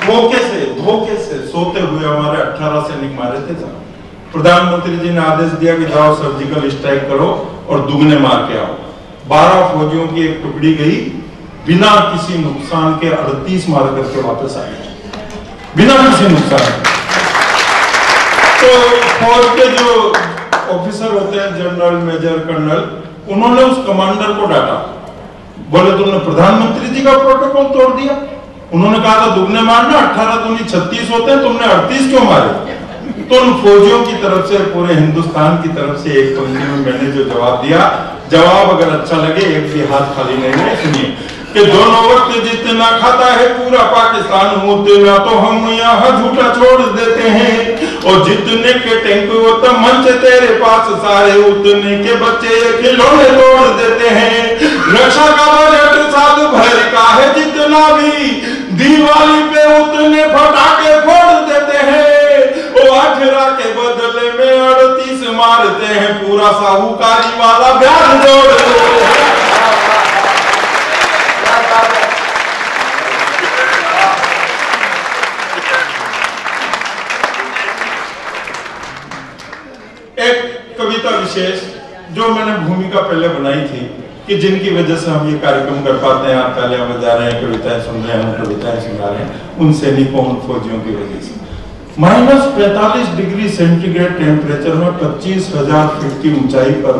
धोखे से सोते हुए हमारे 18 सैनिक मारे थे साहब। प्रधानमंत्री जी ने आदेश दिया कि जाओ सर्जिकल स्ट्राइक करो और दुगने मार के आओ। 12 फौजियों की एक टुकड़ी गई, बिना किसी नुकसान के 38 मार करके वापस आई, बिना किसी नुकसान। तो फौज के जो ऑफिसर होते हैं, जनरल, मेजर, कर्नल, उन्होंने उस कमांडर को डांटा, बोले तुमने प्रधानमंत्री जी का प्रोटोकॉल तोड़ दिया। उन्होंने कहा था दुगने मारना, 18 दूनी 36 होते हैं, तुमने 38 क्यों मारे? तो उन फौजियों की तरफ से, पूरे हिंदुस्तान की तरफ से एक पंक्ति में मैंने जो जवाब दिया, जवाब अगर अच्छा लगे, एक भी हाथ खाली नहीं है, सुनिए कि दोनों वक्त जितना खाता है पूरा पाकिस्तान, उतना तो हम यहाँ झूठा छोड़ देते हैं। और जितने के टैंक वो तमंचे तेरे पास सारे, उतने के बच्चे ये खिलौने तोड़ देते हैं। रक्षा का बजट साल भर का है जितना भी, दिवाली पे उतने फटाके फोड़ देते हैं। वो 18 के बदले में 38 मारते हैं, पूरा साहूकारी वाला ब्याज जोड़ दो। एक कविता विशेष जो मैंने भूमिका पहले बनाई थी कि जिनकी वजह से हम ये कार्यक्रम कर पाते हैं, आप तालियां बजा रहे हैं, कविताएं सुन रहे हैं, हम कविताएं सुना रहे हैं, उन सैनिकों, उन फौजियों की वजह से। -45 डिग्री सेंटीग्रेड टेम्परेचर में 25,000 फीट की ऊंचाई पर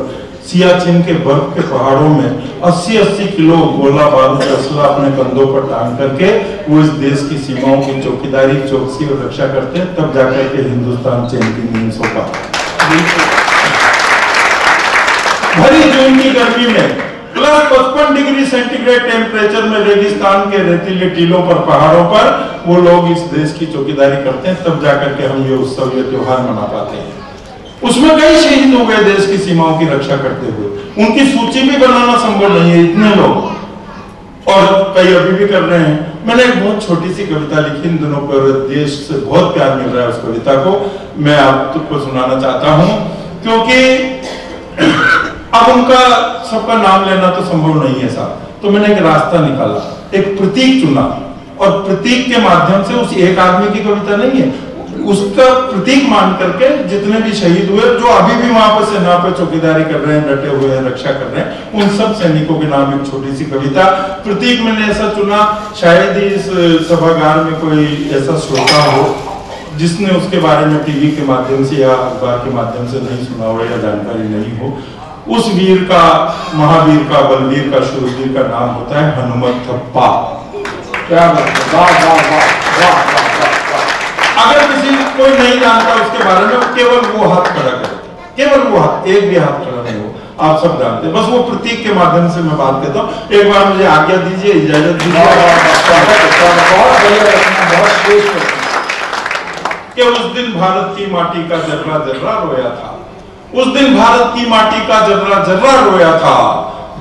सियाचिन के बर्फ के पहाड़ों में 80-80 किलो गोला बारूद असला अपने कंधों पर टांग करके वो इस देश की सीमाओं की चौकीदारी, चौकसी और रक्षा करते हैं, तब जाकर के हिंदुस्तान चैन की नींद सो पाता। भरी जून की गर्मी में +55 डिग्री सेंटीग्रेड टेम्परेचर में रेगिस्तान के रेतीले टीलों पर, पहाड़ों पर वो लोग इस देश की चौकीदारी करते हैं, तब जाकर के हम ये उत्सव, ये त्योहार मना पाते हैं। उसमें कई शहीद हो गए देश की सीमाओं की रक्षा करते हुए, उनकी सूची भी बनाना संभव नहीं है, इतने लोग, और कई अभी भी कर रहे हैं। मैंने एक बहुत छोटी सी कविता लिखी इन दिनों पर, देश से बहुत प्यार मिल रहा है उस कविता को, मैं आपको सुनाना चाहता हूं, क्योंकि अब उनका सबका नाम लेना तो संभव नहीं है साहब। तो मैंने एक रास्ता निकाला, एक प्रतीक चुना, और प्रतीक के माध्यम से, उस एक आदमी की कविता नहीं है, उसका प्रतीक मान करके जितने भी शहीद हुए, जो अभी भी वहां पर सेना पे चौकीदारी कर रहे हैं, डटे हुए हैं, रक्षा कर रहे हैं, उन सब सैनिकों के नाम एक छोटी सी कविता। प्रतीक मैंने ऐसा चुना, शायद ही इस सभागार में कोई ऐसा श्रोता हो जिसने उसके बारे में टीवी के माध्यम से या अखबार के माध्यम से नहीं सुना हो या जानकारी नहीं हो। उस वीर का, महावीर का, बलवीर का, शूरवीर का नाम होता है हनुमत थप्पा। क्या बात है, वाह वाह वाह वाह वाह। अगर किसी कोई नहीं जानता उसके बारे में, केवल वो हाथ खड़ा करे, केवल वो हाथ, एक भी हाथ खड़ा नहीं हो, आप सब जानते हैं। बस वो प्रतीक के माध्यम से मैं बात करता हूँ। एक बार मुझे आज्ञा दीजिए, इजाजत दीजिए। बहुत बढ़िया, बहुत श्रेष्ठ। कि उस दिन भारत की माटी का जर्रा जर्रा रोया था, उस दिन भारत की माटी का जर्रा जर्रा रोया था,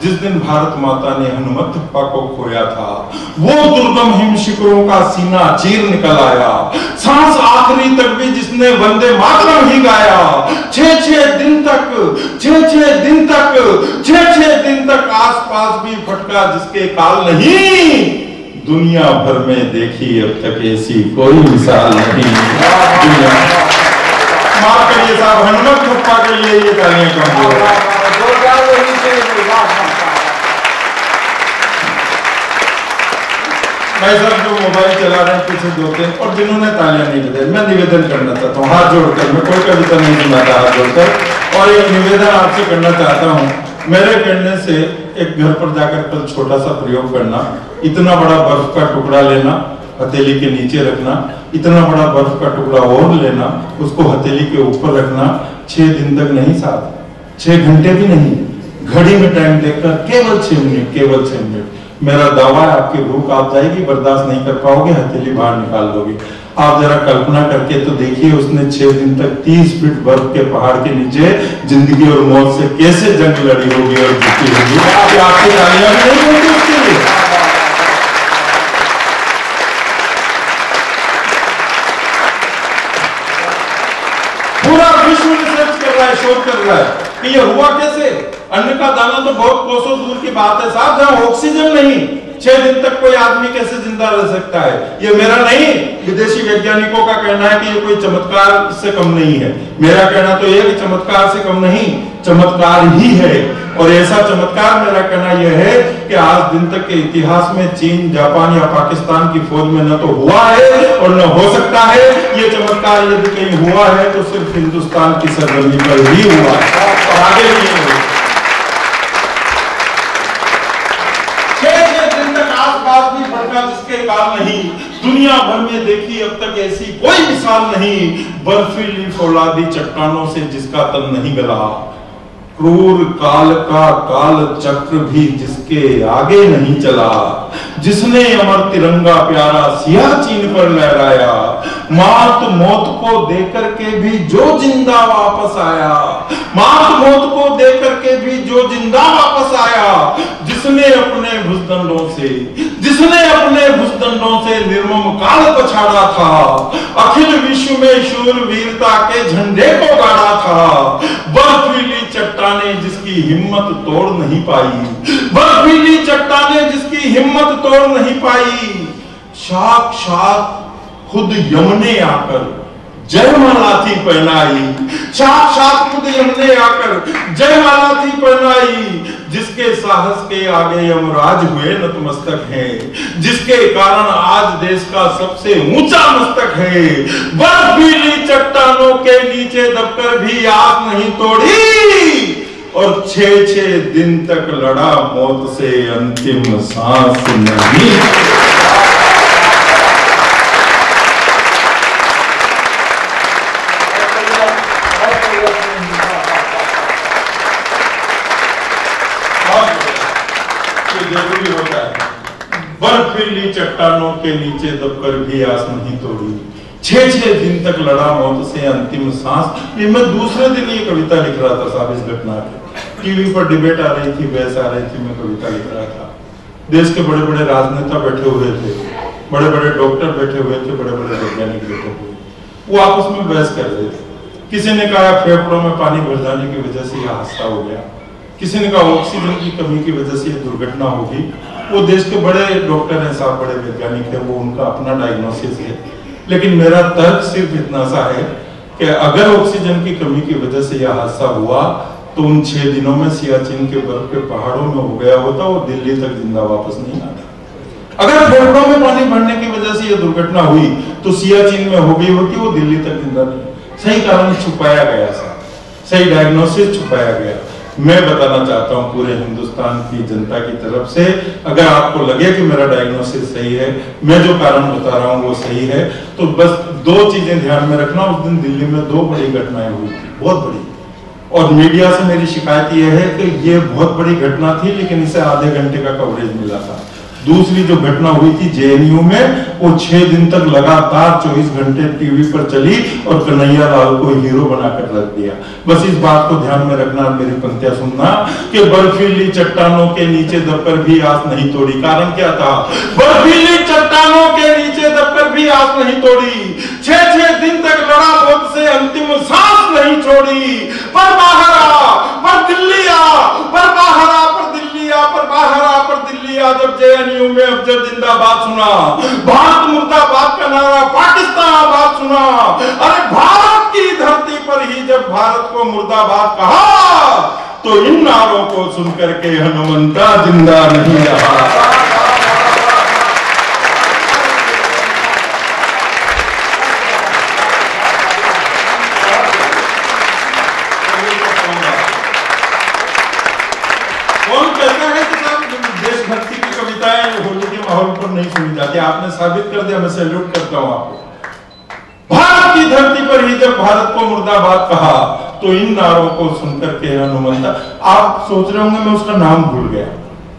जिस दिन भारत माता ने हनुमंतप्पा को खोया था। वो दुर्गम हिम शिखरों का सीना चीर निकल आया, सांस आखिरी तक भी जिसने वंदे मातरम ही गाया। 6-6 दिन तक, 6-6 दिन तक, 6-6 दिन तक आसपास भी फटका जिसके काल नहीं। दुनिया भर में देखी अब तक ऐसी कोई मिसाल नहीं। माफ करिए साहब, हनुमंतप्पा के लिए ये तालियां कम हो। भाई साहब जो मोबाइल चला रहे हैं पीछे दोते हैं और जिन्होंने तालियां नहीं बजाई, मैं निवेदन करना चाहता हूँ हाथ जोड़कर, मैं कोई कविता नहीं सुनाता हाथ जोड़कर, और एक निवेदन आपसे करना चाहता हूँ। मेरे कहने से एक घर पर जाकर कल छोटा सा प्रयोग करना, इतना बड़ा बर्फ का टुकड़ा लेना, हथेली के नीचे रखना, इतना बड़ा बर्फ का टुकड़ा और लेना, उसको हथेली के ऊपर रखना, 6 दिन तक नहीं साहब, 6 घंटे भी नहीं, घड़ी में टाइम देखकर केवल 6 मिनट, केवल 6 मिनट। मेरा दावा है आपकी भूख आप जाएगी, बर्दाश्त नहीं कर पाओगे, हथेली बाहर निकाल दोगे। आप जरा कल्पना करके तो देखिए, उसने 6 दिन तक 30 फीट बर्फ के पहाड़ के नीचे जिंदगी और मौत से कैसे जंग लड़ी होगी और जीती होगी। आपकी तालियां भी नहीं होती उसके लिए। पूरा विश्व रिसर्च कर रहा है, शोध कर रहा है कि ये हुआ कैसे। अन्न का दाना तो बहुत कोसों दूर की बात है साहब, जहां ऑक्सीजन नहीं, 6 दिन तक कोई आदमी कैसे जिंदा रह सकता है। ये मेरा नहीं, विदेशी वैज्ञानिकों का कहना है कि ये कोई चमत्कार से कम नहीं है। मेरा कहना तो ये कि चमत्कार से कम नहीं, चमत्कार ही है। और ऐसा चमत्कार मेरा कहना यह है कि आज दिन तक के इतिहास में चीन, जापान या पाकिस्तान की फौज में न तो हुआ है और न हो सकता है। ये चमत्कार यदि कहीं हुआ है तो सिर्फ हिंदुस्तान की सरजमीन पर ही हुआ है और आगे नहीं हुआ। 6 दिन तक आसपास भी फटका जिसके काल नहीं, दुनिया भर में देखी अब तक ऐसी कोई मिसाल नहीं। बर्फीली फौलादी चट्टानों से जिसका तन नहीं गला, क्रूर काल का काल चक्र भी जिसके आगे नहीं चला। जिसने अमर तिरंगा प्यारा सियाचिन पर लहराया, मात मौत को देकर के भी जो जिंदा वापस आया, मात मौत को देकर के भी जो जिंदा वापस आया। जिसने अपने भुजदंडों से, जिसने अपने भुजदंडों से निर्मम काल पछाड़ा था, अखिल विश्व में शूर वीरता के झंडे को गाड़ा था। बर्फीली चट्टाने जिसकी हिम्मत तोड़ नहीं पाई, बर्फीली चट्टाने जिसकी हिम्मत तोड़ नहीं पाई। साक्षात खुद यम ने आकर जयमाला थी पहनाई, साक्षात खुद यम ने आकर जयमाला थी पहनाई। जिसके साहस के आगे यमराज हुए नतमस्तक हैं, जिसके कारण आज देश का सबसे ऊंचा मस्तक है। बर्फीली चट्टानों के नीचे दबकर भी आस नहीं तोड़ी और 6-6 दिन तक लड़ा मौत से अंतिम सांस नहीं। जरूरी होता है। बर्फीली चट्टानों के नीचे दबकर भी आस नहीं तोड़ी, 6-6 दिन तक लड़ा मौत से अंतिम सांस। मैं दूसरे दिन ये कविता लिख रहा था साहब, इस घटना पे टीवी पर डिबेट आ रही थी, बहस आ रही थी, मैं कविता लिख रहा था। देश के बड़े बड़े राजनेता बैठे हुए थे, बड़े बड़े डॉक्टर बैठे हुए थे, बड़े बड़े वैज्ञानिक बैठे हुए, वो आपस में बहस कर रहे थे। किसी ने कहा फेफड़ों में पानी भर जाने की वजह से यह हादसा हो गया, किसी ने कहा ऑक्सीजन की कमी की वजह से दुर्घटना होगी। वो देश के बड़े डॉक्टर हैं साहब, बड़े वैज्ञानिक हैं, वो उनका अपना डायग्नोसिस है। लेकिन मेरा तर्क सिर्फ इतना सा है कि अगर ऑक्सीजन की कमी की वजह से यह हादसा हुआ तो उन 6 दिनों में सियाचिन के बर्फ के पहाड़ों में हो गया होता, वो दिल्ली तक जिंदा वापस नहीं आता। अगर फेफड़ों में पानी भरने की वजह से यह दुर्घटना हुई तो सियाचिन में हो गई होती, वो दिल्ली तक जिंदा नहीं। सही कारण छुपाया गया, सही डायग्नोसिस छुपाया गया। मैं बताना चाहता हूं पूरे हिंदुस्तान की जनता की तरफ से, अगर आपको लगे कि मेरा डायग्नोसिस सही है, मैं जो कारण बता रहा हूं वो सही है, तो बस दो चीजें ध्यान में रखना। उस दिन दिल्ली में 2 बड़ी घटनाएं हुई थी, बहुत बड़ी, और मीडिया से मेरी शिकायत यह है कि ये बहुत बड़ी घटना थी लेकिन इसे आधे घंटे का कवरेज मिला था। दूसरी जो घटना हुई थी जेएनयू में, वो 6 दिन तक लगातार 24 घंटे टीवी पर चली और कन्हैया लाल को हीरो बनाकर रख दिया। बस इस बात को ध्यान में रखना, मेरी पंक्तियां सुनना कि बर्फीली चट्टानों के नीचे दबकर भी आस नहीं तोड़ी। कारण क्या था? बर्फीली चट्टानों के नीचे दबकर भी आस नहीं तोड़ी, 6 दिन तक लड़ा मौत से अंतिम सांस नहीं छोड़ी। पर बाहर आ, पर दिल्ली आ, पर बाहर आ, पर दिल्ली आ, पर बाहर आ, पर दिल्ली आ। जब जेएनयू में अफजल जिंदाबाद सुना, भारत मुर्दाबाद का नारा, पाकिस्तान आबाद सुना। अरे भारत की धरती पर ही जब भारत को मुर्दाबाद कहा, तो इन नारों को सुनकर के हनुमंता जिंदा नहीं रहा। नहीं सुनी जाती, आपने साबित कर दिया, मैं सैल्यूट करता हूं आपको। भारत की धरती पर ही जब भारत को मुर्दाबाद कहा, तो इन नारों को सुनकर के हनुमंता, आप सोच रहे होंगे मैं उसका नाम भूल गया,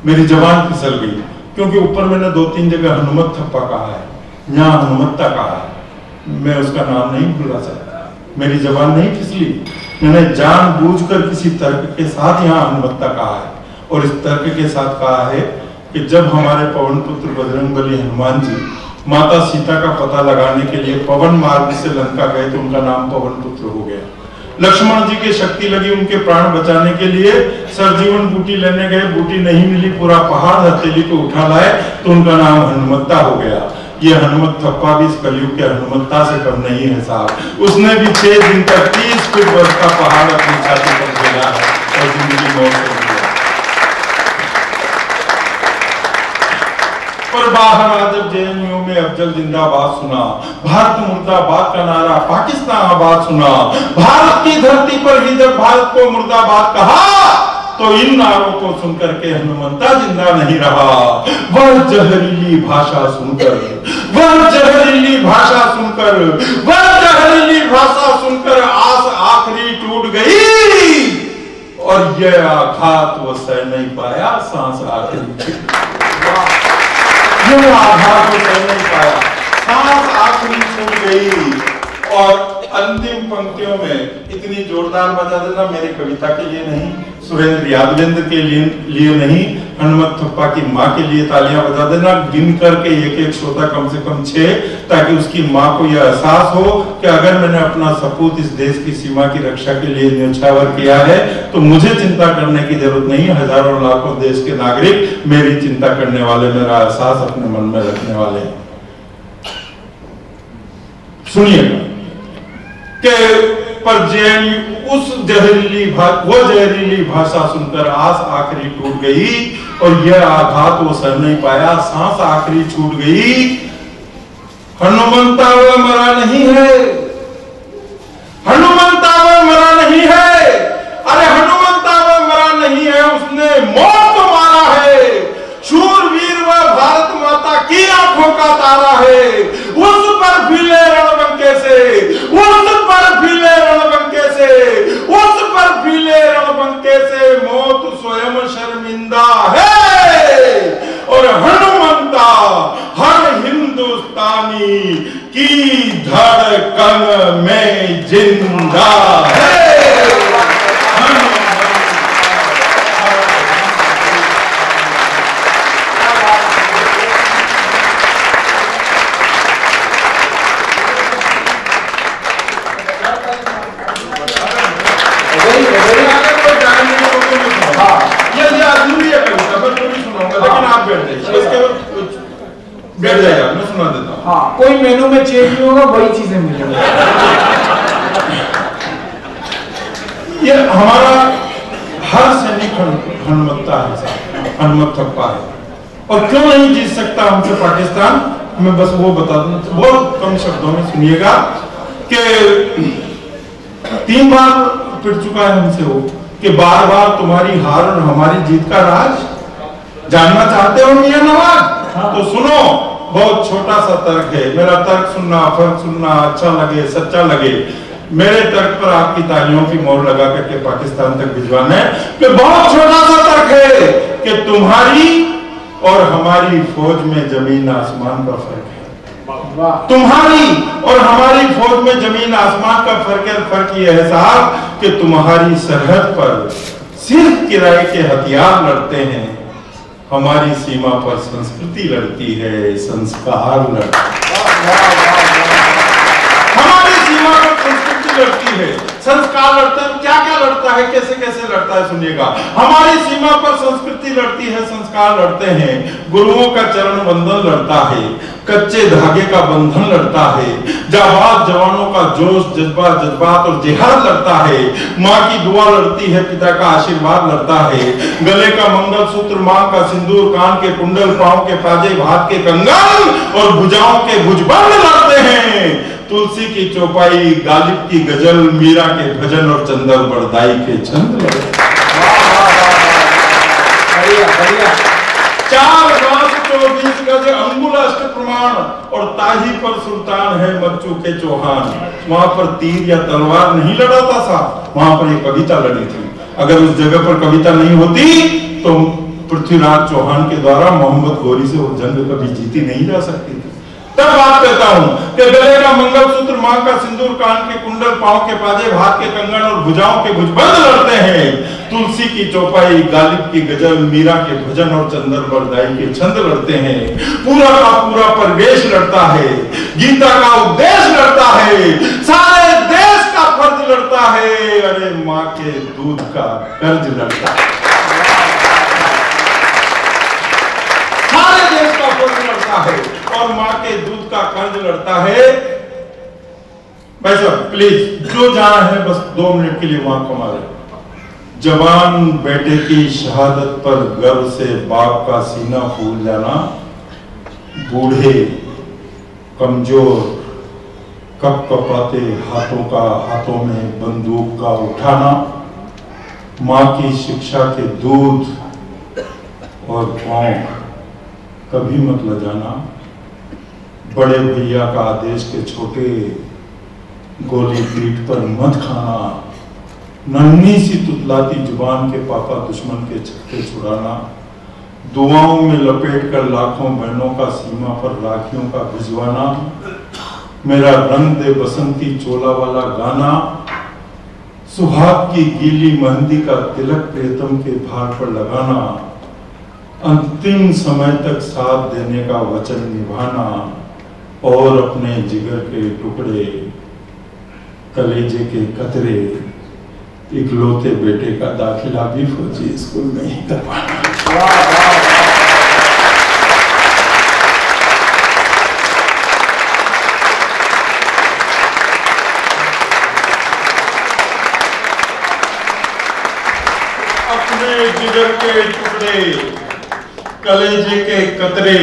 मेरी जबान फिसल गई, क्योंकि ऊपर मैंने 2-3 जगह हनुमत थप्पा कहा है, यहाँ हनुमत्ता कहा है। मैं उसका नाम नहीं भूला सकता, मेरी जबान नहीं फिसली, मैंने जानबूझकर किसी तर्क के साथ यहाँ हनुमत्ता कहा है। और इस तर्क के साथ कहा है कि जब हमारे पवन पुत्र बजरंगबली हनुमान जी माता सीता का पता लगाने के लिए पवन मार्ग से लंका गए, तो उनका नाम पवन पुत्र हो गया। लक्ष्मण जी के शक्ति लगी उनके प्राण बचाने के लिए, सरजीवन बूटी लेने गए, बूटी नहीं मिली, पूरा पहाड़ हथेली को उठा लाए, तो उनका नाम हनुमत्ता हो गया। ये हनुमत थप्पा भी इस कलयुग के हनुमत्ता से कम नहीं है साहब। उसने भी 6 दिन तक 30 फीट वर्ष का पहाड़ अपनी छाती पर झेला है और जिंदगी मौत कर दिया। पर बाहर आ, जब जेएनयू में अफजल जिंदाबाद सुना, भारत मुर्दाबाद का नारा, पाकिस्तान आबाद सुना, भारत की धरती पर ही जब भारत को मुर्दाबाद कहा, तो इन नारों को सुनकर के हनुमंता जिंदा नहीं रहा। वह जहरीली भाषा सुनकर, वह जहरीली भाषा सुनकर, वह जहरीली भाषा सुनकर आस आखिरी टूट गई, और यह आघात वो सह नहीं पाया, सांस आखिरी आधार को सह नहीं पाया, सांस आखिरी छूट गई। और अंतिम पंक्तियों में इतनी जोरदार बजा देना मेरी कविता के लिए नहीं, सुरेंद्र यादवेंद्र के लिए नहीं, हनुमत थप्पा की माँ के लिए तालियां बजा देना, गिन करके एक श्रोता कम से कम 6, ताकि उसकी माँ को यह एहसास हो कि अगर मैंने अपना सपूत इस देश की सीमा की रक्षा के लिए न्यौछावर किया है, तो मुझे चिंता करने की जरूरत नहीं। हजारों लाखों देश के नागरिक मेरी चिंता करने वाले, मेरा एहसास अपने मन में रखने वाले हैं। सुनिएगा कि पर जेएनयू उस जहरीली भाषा सुनकर आस आखिरी टूट गई, और यह आघात वो सह नहीं पाया, सांस आखिरी छूट गई। हनुमंता वो मरा नहीं है, हनुमंता वो मरा नहीं है, अरे हनुमंता वो मरा नहीं है, उसने मौत को मारा है। शूरवीर वह भारत माता की आंखों का तारा है, उस पर फिले रणबंके से, उस पर फिले रणबंके से, उस पर फिले रणबंके से मौत स्वयं शर्मिंदा है। और हनुमंता हर हिंदुस्तानी की धड़कन में जिंदा है। बैठ जाएगा, मैं सुना देता हूँ। हाँ, कोई मेनू में चेंज नहीं होगा, वही चीजें मिलेंगी। ये हमारा हर सैनिक हनुमत्ता है, हनुमत थप्पा है, और क्यों नहीं जीत सकता हमसे पाकिस्तान, मैं बस वो बता दूं, बहुत कम शब्दों में सुनिएगा कि 3 बार पिट चुका है हमसे वो, कि बार बार तुम्हारी हार और हमारी जीत का राज जानना चाहते हो मियां नवाज? तो सुनो, बहुत छोटा सा तर्क है। मेरा तर्क सुनना, फर्क सुनना, अच्छा लगे, सच्चा लगे, मेरे तर्क पर आपकी तालियों की मोहर लगा करके पाकिस्तान तक भिजवाना है कि बहुत छोटा सा तर्क है कि तुम्हारी और हमारी फौज में जमीन आसमान का फर्क है। तुम्हारी और हमारी फौज में जमीन आसमान का फर्क है। फर्क यह है साहब कि तुम्हारी सरहद पर सिर्फ किराए के हथियार लड़ते हैं, हमारी सीमा पर संस्कृति लड़ती है, संस्कार लड़ता है। हमारी सीमा पर संस्कृति लड़ती है, संस्कार लड़ता है। क्या क्या लड़ता है, कैसे कैसे लड़ता है, सुनिएगा। हमारी सीमा पर संस्कृति लड़ती है, संस्कार लड़ते हैं, गुरुओं का चरण बंधन लड़ता है, कच्चे धागे का बंधन लड़ता है, जाबाज जवानों का जोश, जज्बात और जिहाद लड़ता है, माँ की दुआ लड़ती है, पिता का आशीर्वाद लड़ता है, गले का मंगलसूत्र, माँ का सिंदूर, कान के कुंडल, पांव के पाजे, हाथ के कंगन और भुजाओं के भुजबंद लड़ते हैं। तुलसी की चौपाई, गालिब की गजल, मीरा के भजन और चंदर बरदाई के छंद लड़ते। 4 बांस 24 गज अंगुल अष्ट प्रमाण और ताही पर सुल्तान है मच्चू के चौहान। वहां पर तीर या तलवार नहीं लड़ाता था, वहां पर एक कविता लड़ी थी। अगर उस जगह पर कविता नहीं होती तो पृथ्वीराज चौहान के द्वारा मोहम्मद गोरी से वो जंग कभी जीती नहीं जा सकती थी। तब बात कहता हूं कि गले का मंगलसूत्र, मां का सिंदूर, कान के कुंडल, पांव के पाजे, हाथ के कंगन और भुजाओं के भुजबंद लड़ते हैं। तुलसी की चौपाई, गालिब की गजल, मीरा के भजन और चंदर बरदाई के छंद लड़ते हैं। पूरा का पूरा परिवेश लड़ता है, गीता का उपदेश लड़ता है, सारे देश का फर्ज लड़ता है, अरे माँ के दूध का कर्ज लड़ता है, सारे देश का फर्ज लड़ता है और माँ के दूध का कर्ज लड़ता है। भाई साहब प्लीज, जो जहां है बस 2 मिनट के लिए वहां कमा रहे। जवान बेटे की शहादत पर गर्व से बाप का सीना फूल जाना, बूढ़े कमजोर कपकपाते हाथों में बंदूक का उठाना, माँ की शिक्षा के दूध और पांव कभी मत ल जाना, बड़े भैया का आदेश के छोटे गोली पीठ पर मत खाना, नन्ही सी तुतलाती जुबान के पापा दुश्मन के छक्के छुड़ाना, दुआओं में लपेट कर लाखों बहनों का सीमा पर राखियों का भिजवाना, मेरा रंग दे बसंती चोला वाला गाना, सुहाग की गीली मेहंदी का तिलक प्रियतम के भार पर लगाना, अंतिम समय तक साथ देने का वचन निभाना और अपने जिगर के टुकड़े, कलेजे के कतरे, इकलौते बेटे का दाखिला भी फौजी स्कूल में ही करवाना। अपने जिगर के टुकड़े, कलेजे के कतरे,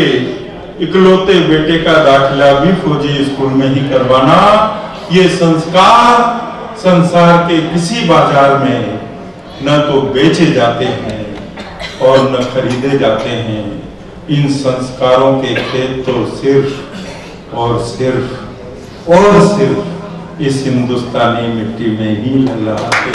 इकलौते बेटे का दाखिला भी फौजी स्कूल में ही करवाना, ये संस्कार संसार के किसी बाजार में न तो बेचे जाते हैं और न खरीदे जाते हैं। इन संस्कारों के खेत तो सिर्फ और सिर्फ इस हिंदुस्तानी मिट्टी में ही लहलहाते हैं।